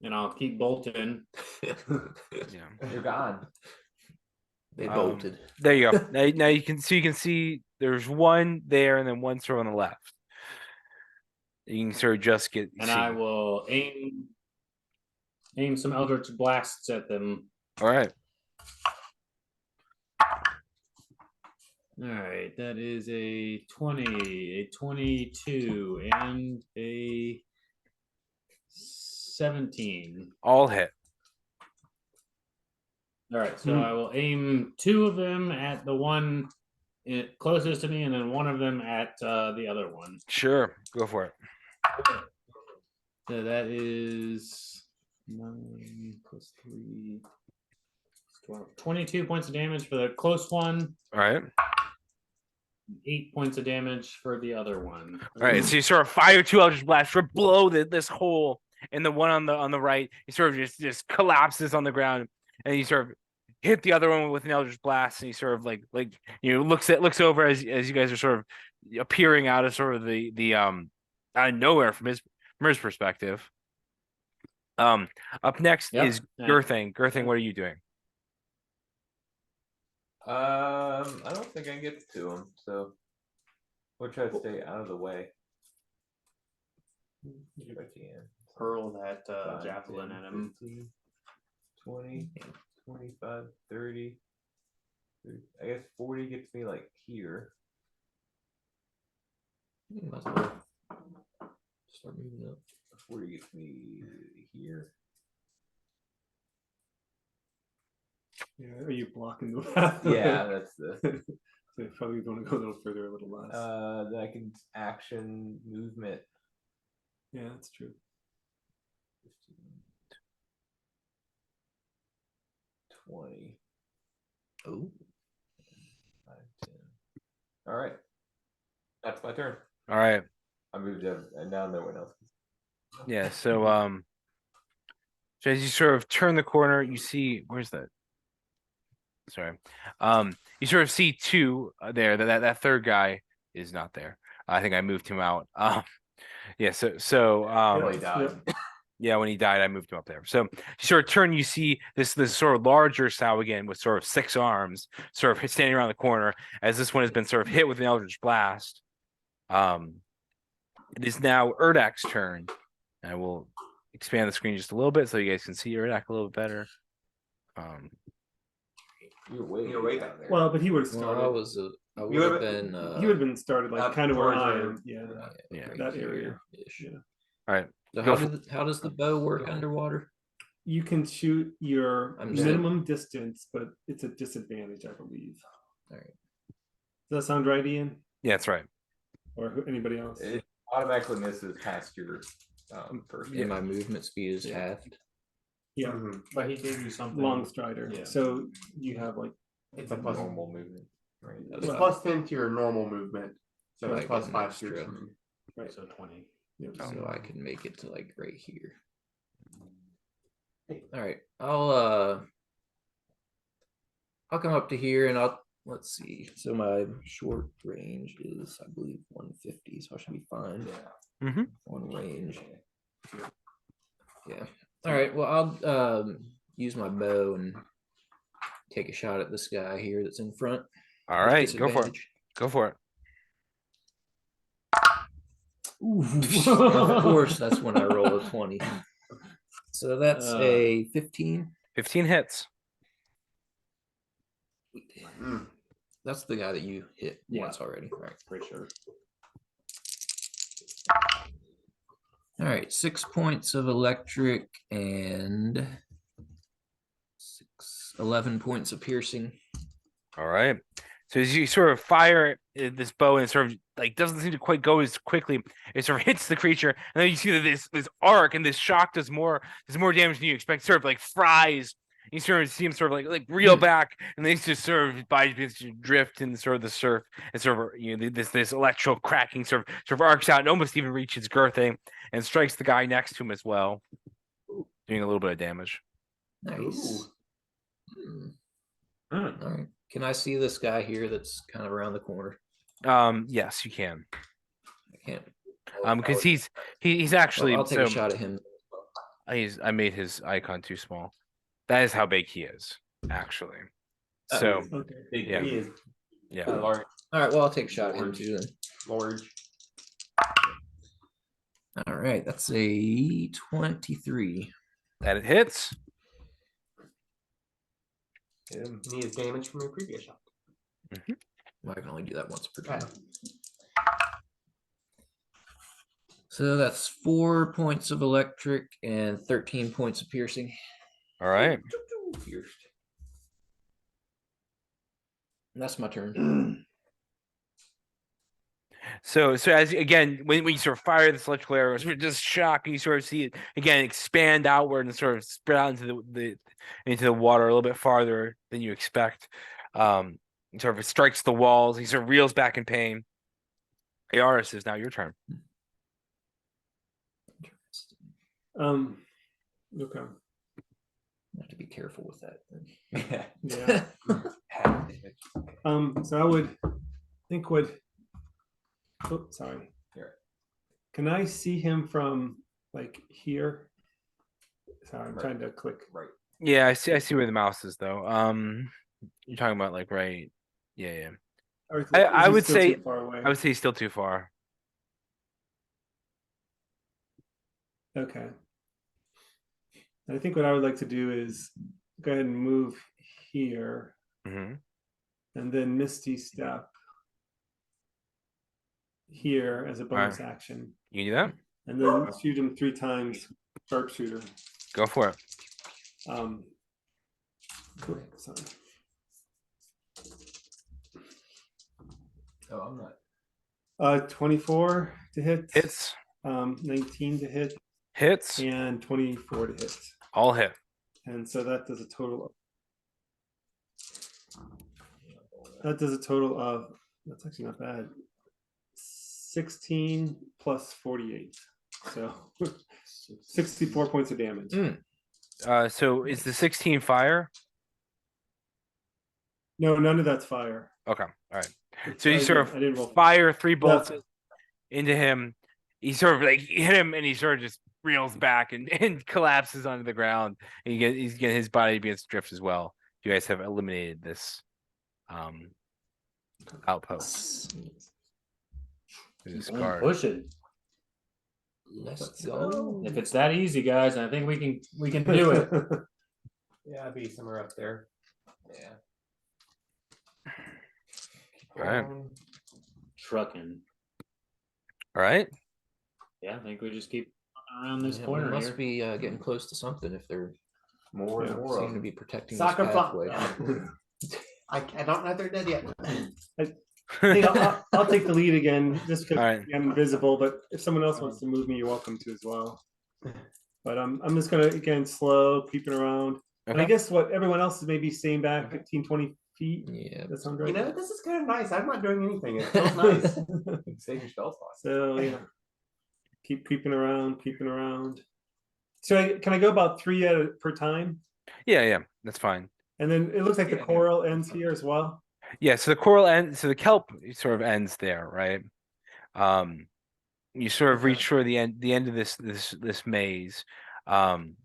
And I'll keep bolting. Yeah. You're gone. They Um, bolted. There you go. Now you can see there's one there and then one sort of on the left. You can sort of just get. And see. I will aim some Eldritch Blasts at them. All right. All right, that is a 20, a 22, and a 17. All hit. All right, so I will aim 2 of them at the one closest to me, and then one of them at the other one. Sure. Go for it. So that is 9 plus 3, 12, 22 points of damage for the close one. All right. 8 points of damage for the other one. All right. So you sort of fire 2 Eldritch Blasts, sort of blow this hole, and the one on the right, he sort of just collapses on the ground, and you sort of hit the other one with an Eldritch Blast, and he sort of like looks over as you guys are sort of appearing out of sort of the out of nowhere from his perspective. Up next Yep. is Girthing. Girthing, what are you doing? I don't think I can get to him, so we'll try to stay out of the way. If I can. Hurl that 5, javelin 10, at him. 15, 20, 25, 30. I guess 40 gets me like here. You might as well start moving up. 40 gets me here. Yeah, are you blocking the path? Yeah, that's the. So you probably want to go a little further, a little less. Then I can action movement. Yeah, that's true. 15, 20. Oh, 5, 10. All right. That's my turn. All right. I moved in, and now no one else. Yeah. So as you sort of turn the corner, you see where's that? Sorry. You sort of see two there. That third guy is not there. I think I moved him out. Yeah. Well, he died. Yeah, when he died, I moved him up there. So you sort of turn, you see this sort of larger Sao again with sort of 6 arms, sort of standing around the corner as this one has been sort of hit with an Eldritch Blast. It is now Erdak's turn. I will expand the screen just a little bit so you guys can see Erdak a little bit better. You're way down there. Well, but he would have well, started. I would have been. He would have been started like kind of where towards I where- am. Yeah. Yeah. That area. -ish. Yeah. All right. So Go how does the bow work underwater? You can shoot your I'm just- minimum distance, but it's a disadvantage, I believe. All right. Does that sound right, Ian? Yeah, that's right. Or anybody else? It automatically misses past your first. And my movement speed is halved. Yeah. Mhm. But he gave you something. Long strider. Yeah. So you have like It's a plus. Normal movement. Right. It's Well- plus 10 to your normal movement. So Right, it's plus an 5 to your extra. swimming. right. So 20. Yeah. So I can make it to like right here. All right, I'll come up to here and let's see. So my short range is, I believe, 150, so I should be fine Yeah. on range. Yeah. All right. Well, I'll use my bow and take a shot at this guy here that's in front. All with right, go for it. disadvantage. Go for it. Of course, that's when I roll a 20. So that's a 15. 15 hits. Mm. That's the guy that you hit Yeah. once already. Right. Pretty sure. All right, 6 points of electric and 11 points of piercing. All right. So as you sort of fire this bow and it sort of like doesn't seem to quite go as quickly, it sort of hits the creature, and then you see that this arc and this shock does more damage than you expect. Sort of like fries. You sort of see him sort of like reel back, and then he's just sort of begins to drift in sort of the surf, and sort of this electro cracking sort of arcs out and almost even reaches girthing and strikes the guy next to him as well, doing a little bit of damage. Nice. Hmm. All right. Can I see this guy here that's kind of around the corner? Yes, you can. I can't. Because he's actually I'll take a shot at him. I made his icon too small. That is how big he is, actually. So Okay. Yeah. He is yeah. large. All right. Well, I'll take a shot at him too then. Large. All right. That's a 23. That it hits. And he is damage from your previous shot. Well, I can only do that once per Okay. turn. So that's 4 points of electric and 13 points of piercing. All right. Pierced. And that's my turn. So as again, when you sort of fire this electrical arrow, it's just shock, and you sort of see it again expand outward and sort of spread out into the water a little bit farther than you expect. It sort of strikes the walls. He sort of reels back in pain. Aris, is now your turn. Okay. I have to be careful with that. Yeah. So I would think oops, sorry. Here. Can I see him from like here? Sorry, I'm Right. trying to click. Right. Yeah, I see where the mouse is though. You're talking about like right. Yeah. Or is I he would still say- too far away? I would say he's still too far. Okay. I think what I would like to do is go ahead and move here Mm-hmm. and then Misty Step here as a bonus action. You can do that. And then shoot him 3 times, sharpshooter. Go for it. Sorry. Oh, I'm not. 24 to hit. Hits. 19 to hit Hits. and 24 to hit. All hit. And so that does a total of That does a total of, that's actually not bad. 16 plus 48. So 64 points of damage. So is the 16 fire? No, none of that's fire. Okay, all right. So you I sort didn't roll. of fire 3 bolts Yeah. into him. He sort of like hit him, and he sort of just reels back and collapses onto the ground. And he's getting his body begins to drift as well. You guys have eliminated this outpost. This Keep on guard. pushing. Let's go. If it's that easy, guys, I think we can do it. Yeah, I'd be somewhere up there. Yeah. All right. Trucking. All right. Yeah, I think we just keep around this Yeah, we corner must here. be getting close to something if they're More and more seem of to them. be protecting Soccer this flop. pathway. I don't know if they're dead yet. I think I'll take the lead again just because All right. I'm invisible, but if someone else wants to move me, you're welcome to as well. But I'm just gonna again slow, creeping around. And I Okay. guess what everyone else is maybe staying back 15, 20 feet. Yeah. That sounds You right. know, this is kind of nice. I'm not doing anything. It feels nice. Save your spell slots. So yeah. Keep creeping around, creeping around. So can I go about 3 per time? Yeah, that's fine. And then it looks like the Yeah. coral ends here as well. Yeah, so the coral ends, so the kelp sort of ends there, right? You sort of Okay. reach for the end of this maze, and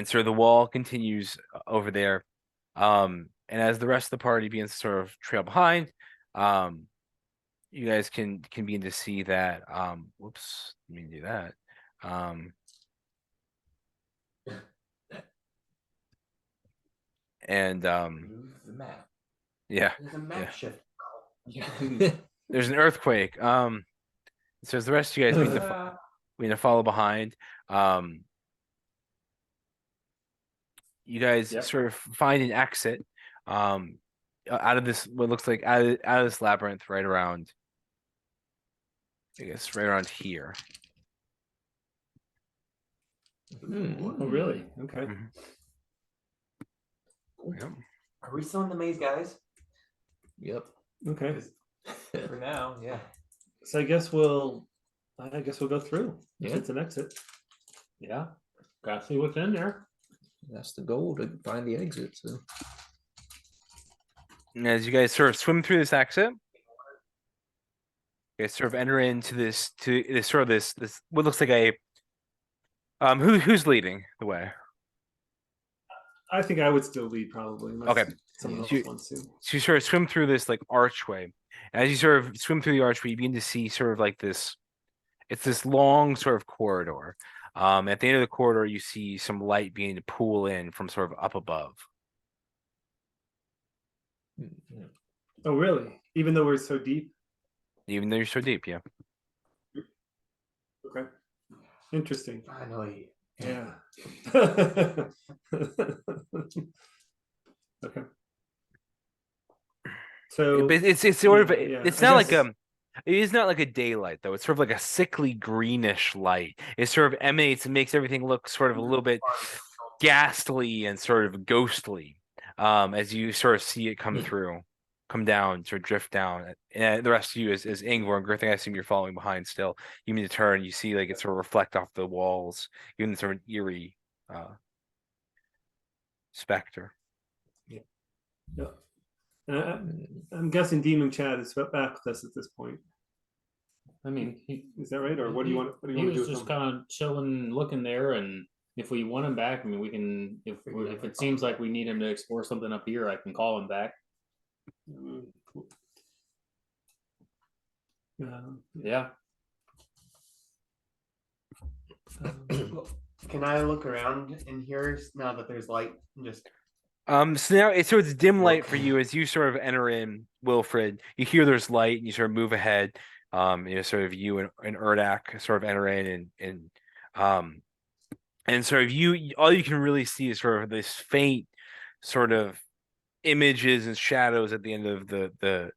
so the wall continues over there, and as the rest of the party begins to sort of trail behind, you guys can begin to see that. Whoops, let me do that. And Move the map. yeah, There's a map shift. there's an earthquake. So as the rest of you guys begin to follow behind, you guys Yep. sort of find an exit out of this, what looks like out of this labyrinth, right around, I guess, right around here. Oh, really? Okay. Mhm. Yep. Are we still in the maze, guys? Yep. Okay. For now, yeah. So I guess we'll go through. Yeah. It's an exit. Yeah. Gotta see what's in there. That's the goal, to find the exit. So And as you guys sort of swim through this exit, you guys sort of enter into this what looks like a who's leading the way? I think I would still lead probably. Unless Okay. someone You- else wants to. So you sort of swim through this like archway. As you sort of swim through the archway, you begin to see sort of like this. It's this long sort of corridor. At the end of the corridor, you see some light beginning to pool in from sort of up above. Oh, really? Even though we're so deep. Even though you're so deep, yeah. Okay. Interesting. Finally. Yeah. Okay. So But it's sort of yeah, it's I not like guess- it is not like a daylight though. It's sort of like a sickly greenish light. It sort of emanates and makes everything look sort of a little bit ghastly and sort of ghostly. As you sort of see it come through, come down, sort of drift down. And the rest of you is Ingvar and Griffin. I assume you're following behind still. You mean to turn, you see like it sort of reflect off the walls, even sort of an eerie specter. yeah. I'm guessing Demon Chad is back with us at this point. I mean, Is that right? Or what do you want? What do you he want to do? was With just him? kind of chilling, looking there, and if we want him back, I mean, we can. If it seems like we need him to explore something up here, I can call him back. Yeah. Can I look around in here now that there's light? And just So now it's sort of dim light for you as you sort of enter in, Wilfred. You hear there's light and you sort of move ahead. Sort of you and Erdak sort of enter in and sort of all you can really see is sort of this faint sort of images and shadows at the end of the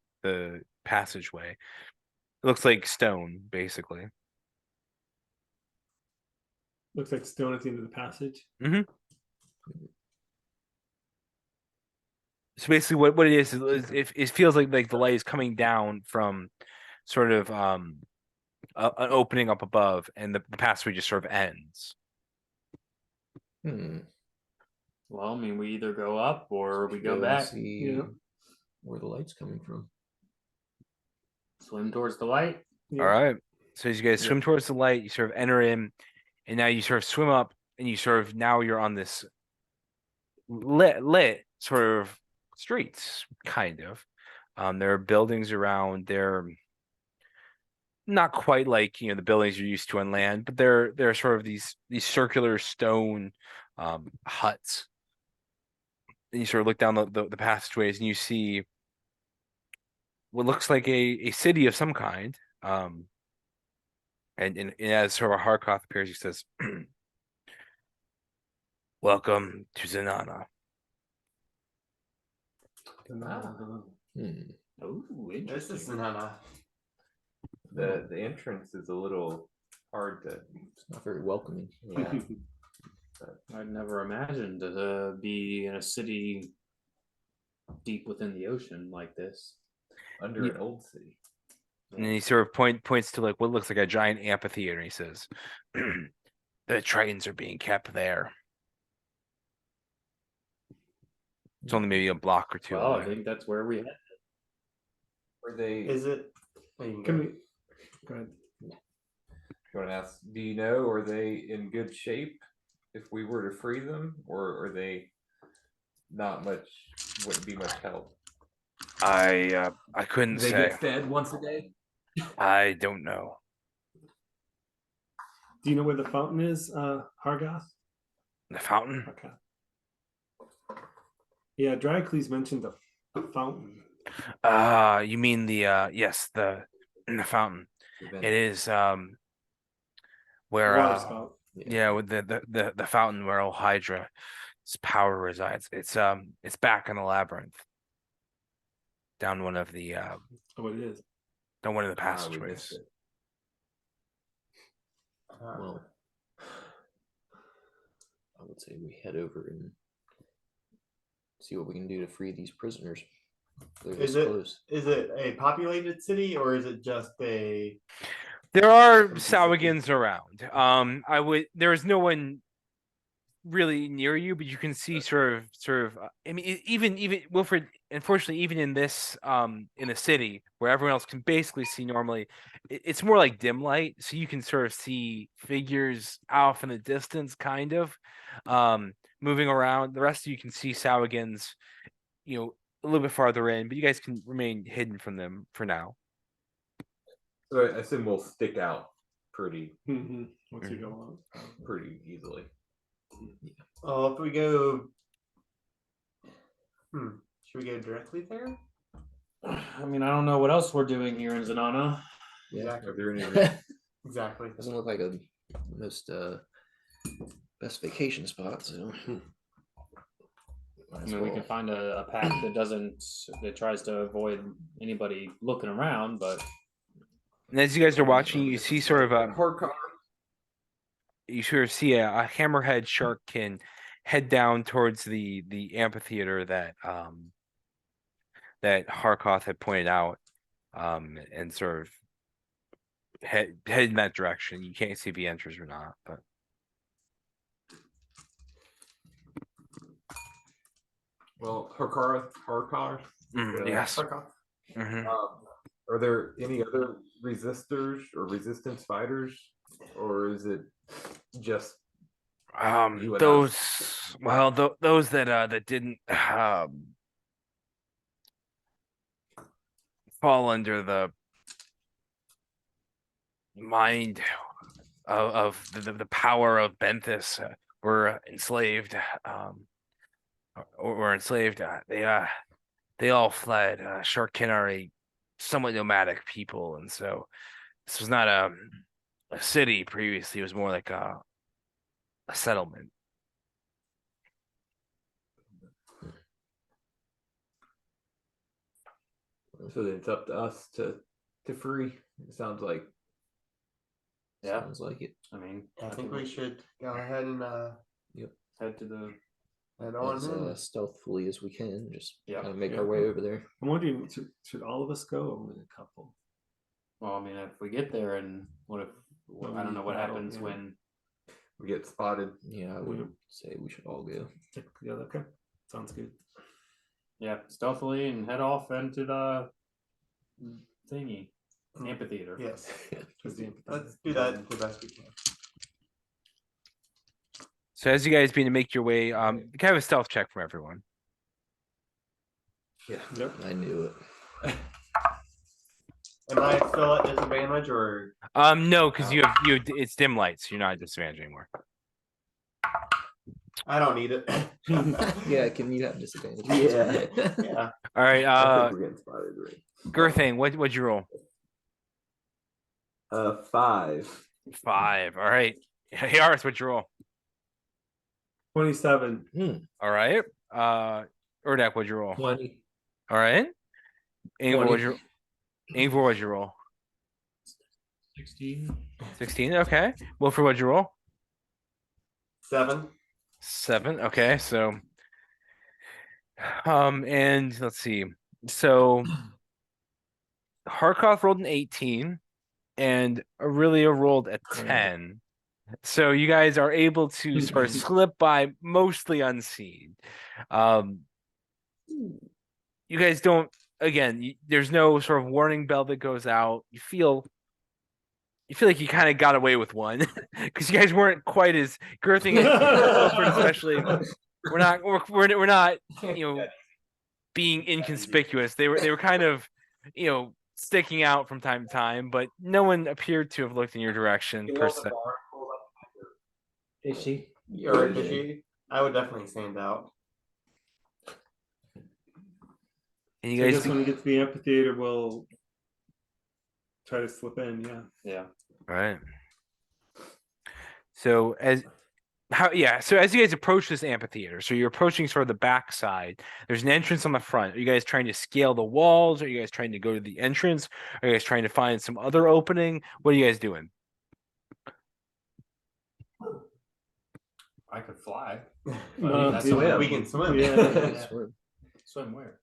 passageway. It looks like stone, basically. Looks like stone at the end of the passage. Mhm. So basically, what it is it feels like the light is coming down from sort of an opening up above, and the passageway just sort of ends. Hmm. Well, I mean, we either go up or we go and back. see Yeah. where the light's coming from. Swim towards the light. Yeah. All right. So as you guys Yeah. swim towards the light, you sort of enter in, and now you sort of swim up, and you sort of now you're on this lit sort of streets, kind of. There are buildings around. They're not quite like the buildings you're used to on land, but they're sort of these circular stone huts. And you sort of look down the passageways, and you see what looks like a city of some kind. And as sort of a Harkoth appears, he says, "Welcome to Zanana." Hmm. Oh, This interesting. is not The entrance is a little hard to. It's not very welcoming. Yeah. I'd never imagined to be in a city deep within the ocean like this. Under an old city. And then he sort of points to like what looks like a giant amphitheater. And he says, "The Tritons are being kept there. It's only maybe a block or two Well, I away." think that's where we head. Are they? Is it? Can we? Go ahead. You want to ask? Do you know? Are they in good shape? If we were to free them, or are they not much? Wouldn't be much help. I couldn't Do they say. get fed once a day? I don't know. Do you know where the fountain is, Hargoth? The fountain? Okay. Yeah, Dracles mentioned the fountain. You mean the yes, the fountain. It is where Water spout. yeah, with the fountain where old Hydra's power resides. It's back in the labyrinth. Down one of the Oh, it is. down one of the We passageways. missed it. Well, I would say we head over and see what we can do to free these prisoners. They're Is this it? close. Is it a populated city or is it just a? There are Some piece of Sawagins around. There is no one really near you, but you can see sort of. I mean, even Wilfred. Unfortunately, even in this in the city where everyone else can basically see normally, it's more like dim light, so you can sort of see figures off in the distance, kind of, moving around. The rest of you can see Sawagins, a little bit farther in, but you guys can remain hidden from them for now. So I assume we'll stick out pretty Once you go on. pretty easily. Oh, if we go. Should we go directly there? I mean, I don't know what else we're doing here in Zanana. Exactly. Are there any? Exactly. Doesn't look like a most best vacation spot. So I mean, we can find a path that tries to avoid anybody looking around, but And as you guys are watching, you see sort of a Harkoth. you sort of see a hammerhead sharkkin head down towards the amphitheater that that Harkoth had pointed out, and sort of head in that direction. You can't see if he enters or not, but Well, Harkoth. yes. Harkoth. Mhm. Are there any other resistors or resistance fighters, or is it just you and Those us? well, those that didn't fall under the mind of the power of Benthus were enslaved, or were enslaved. They all fled. Sharkkin are a somewhat nomadic people, and so this was not a city previously. It was more like a settlement. So then it's up to us to free. It sounds like. yeah, sounds like it. I mean, I think we should go ahead and head to the Head on as in. stealthily as we can. Just Yeah, kind of make yeah. our way over there. I'm wondering, should all of us go or only a couple? Well, I mean, if we get there, and what if I don't know what Battle, happens yeah. when We get spotted. Yeah, I would say we should all go. Yeah, okay. Sounds good. yeah, stealthily and head off into the thingy amphitheater. Yes. Just the Let's do that the best we can. So as you guys begin to make your way, kind of a stealth check from everyone. Yeah. Yep. I knew it. Am I still at disadvantage or? No, because you have it's dim lights. You're not at disadvantage anymore. I don't need it. Yeah, can you have disadvantage? Yeah. Yeah. All right, I think we're getting spotted, right? Girthing, what'd you roll? 5. 5. All right. Hey, Aris, what'd you roll? 27. All right. Urdak, what'd you roll? 20. All right. Angel, 20. what'd you roll? 16. 16. Okay. Wilfred, what'd you roll? 7. 7. Okay. So, and let's see. So, Harkoth rolled an 18, and Aurelia rolled a 10. So you guys are able to sort of slip by mostly unseen. You guys don't. Again, there's no sort of warning bell that goes out. You feel like you kind of got away with one because you guys weren't quite as girthing, especially. We're not being inconspicuous. They were kind of sticking out from time to time, but no one appeared to have looked in your direction per se. Is she? Or is she? I would definitely stand out. And you So I guys, guess when we get to the amphitheater, we'll try to slip in. Yeah. Yeah. right? So as you guys approach this amphitheater, so you're approaching sort of the back side. There's an entrance on the front. Are you guys trying to scale the walls? Are you guys trying to go to the entrance? Are you guys trying to find some other opening? What are you guys doing? I could fly. No, that's yeah, the way we can swim. Yeah. Swim where?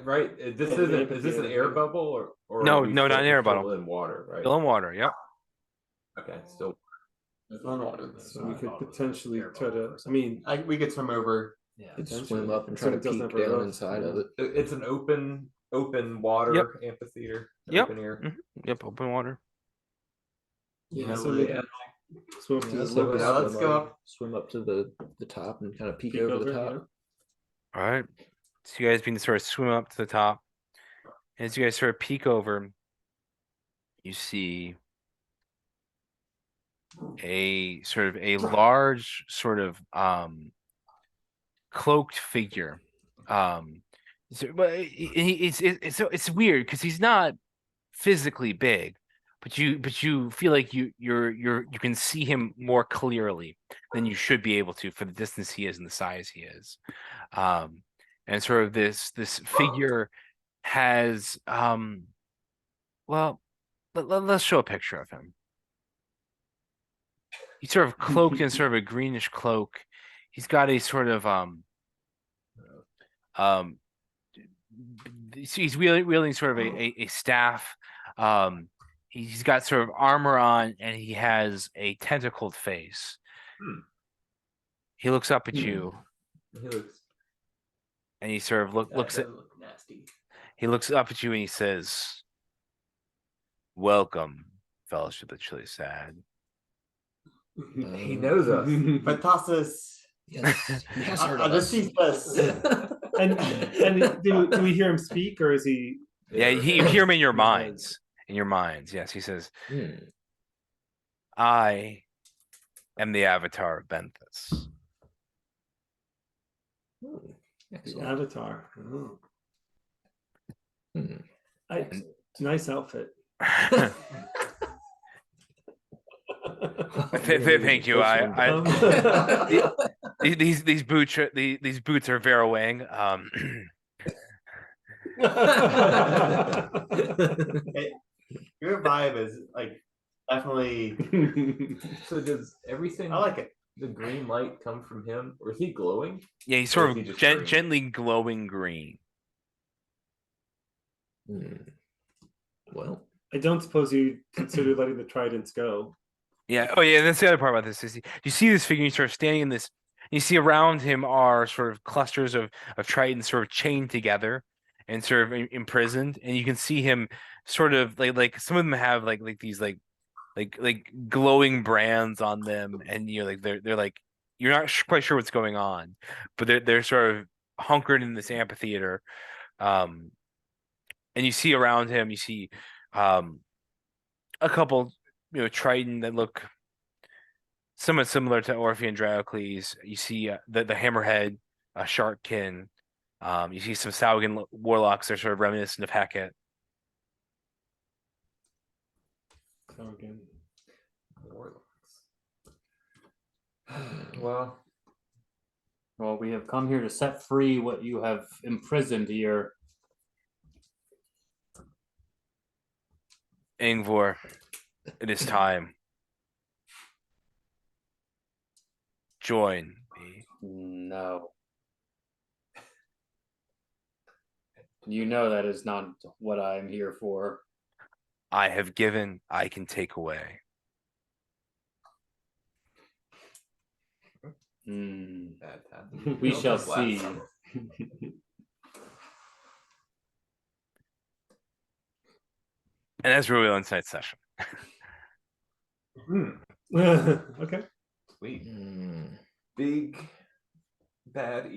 Right. Is this an air bubble or No, are we not an still- air still bubble. in water, right? Still in water. Yep. Okay, still. So we could potentially try to. I mean, We could swim over. Yeah. Could swim Potentially. up and So try to it doesn't peek have a down roof. inside of it. It's an open water amphitheater. Yep. Open air. Yep. Open water. yeah. So we can swim up to the So surface. Yeah, let's go up. Swim up to the top and kind of peek Peek over the over, top. All right. So you guys begin to sort of swim up to the top. And as you guys sort of peek over, you see a sort of a large sort of cloaked figure. But it's weird because he's not physically big, but you feel like you can see him more clearly than you should be able to for the distance he is and the size he is. And sort of this figure has well, let's show a picture of him. He's sort of cloaked in sort of a greenish cloak. He's got a sort of he's wielding sort of a staff. He's got sort of armor on, and he has a tentacled face. He looks up at you, He looks. and he sort of looks at. Look nasty. He looks up at you, and he says, "Welcome, Fellowship of the Chili Sad." He knows us. But toss us. Yes. Yes, heard I'll of just us. see this. And do we hear him speak, or is he? Yeah, you hear him in your minds. In your minds, yes. He says, "I am the Avatar of Benthus." The Avatar. Oh. Hmm. Nice outfit. Thank you. These boots are Vera Wang. Your vibe is like definitely. So does everything? I like it. the green light come from him, or is he glowing? Yeah, he's Or sort is he of just green? gently glowing green. Well, I don't suppose you consider letting the tridents go. Yeah. Oh, yeah. That's the other part about this. Is you see this figure, you sort of standing in this. You see around him are sort of clusters of tritons, sort of chained together and sort of imprisoned, and you can see him sort of like some of them have like these like glowing brands on them, and you know like they're like you're not quite sure what's going on, but they're sort of hunkered in this amphitheater. Um, and you see around him, you see a couple Triton that look somewhat similar to Orpheus and Dracocles. You see the Hammerhead, Sharkkin. You see some Saugan warlocks that are sort of reminiscent of Heket. So again, Warlocks. Well, Well, we have come here to set free what you have imprisoned here. Ingvor, it is time. Join me. No. You know that is not what I am here for. I have given, I can take away. bad time. We shall see. And that's really Insight session. okay. Sweet. hmm. Big bad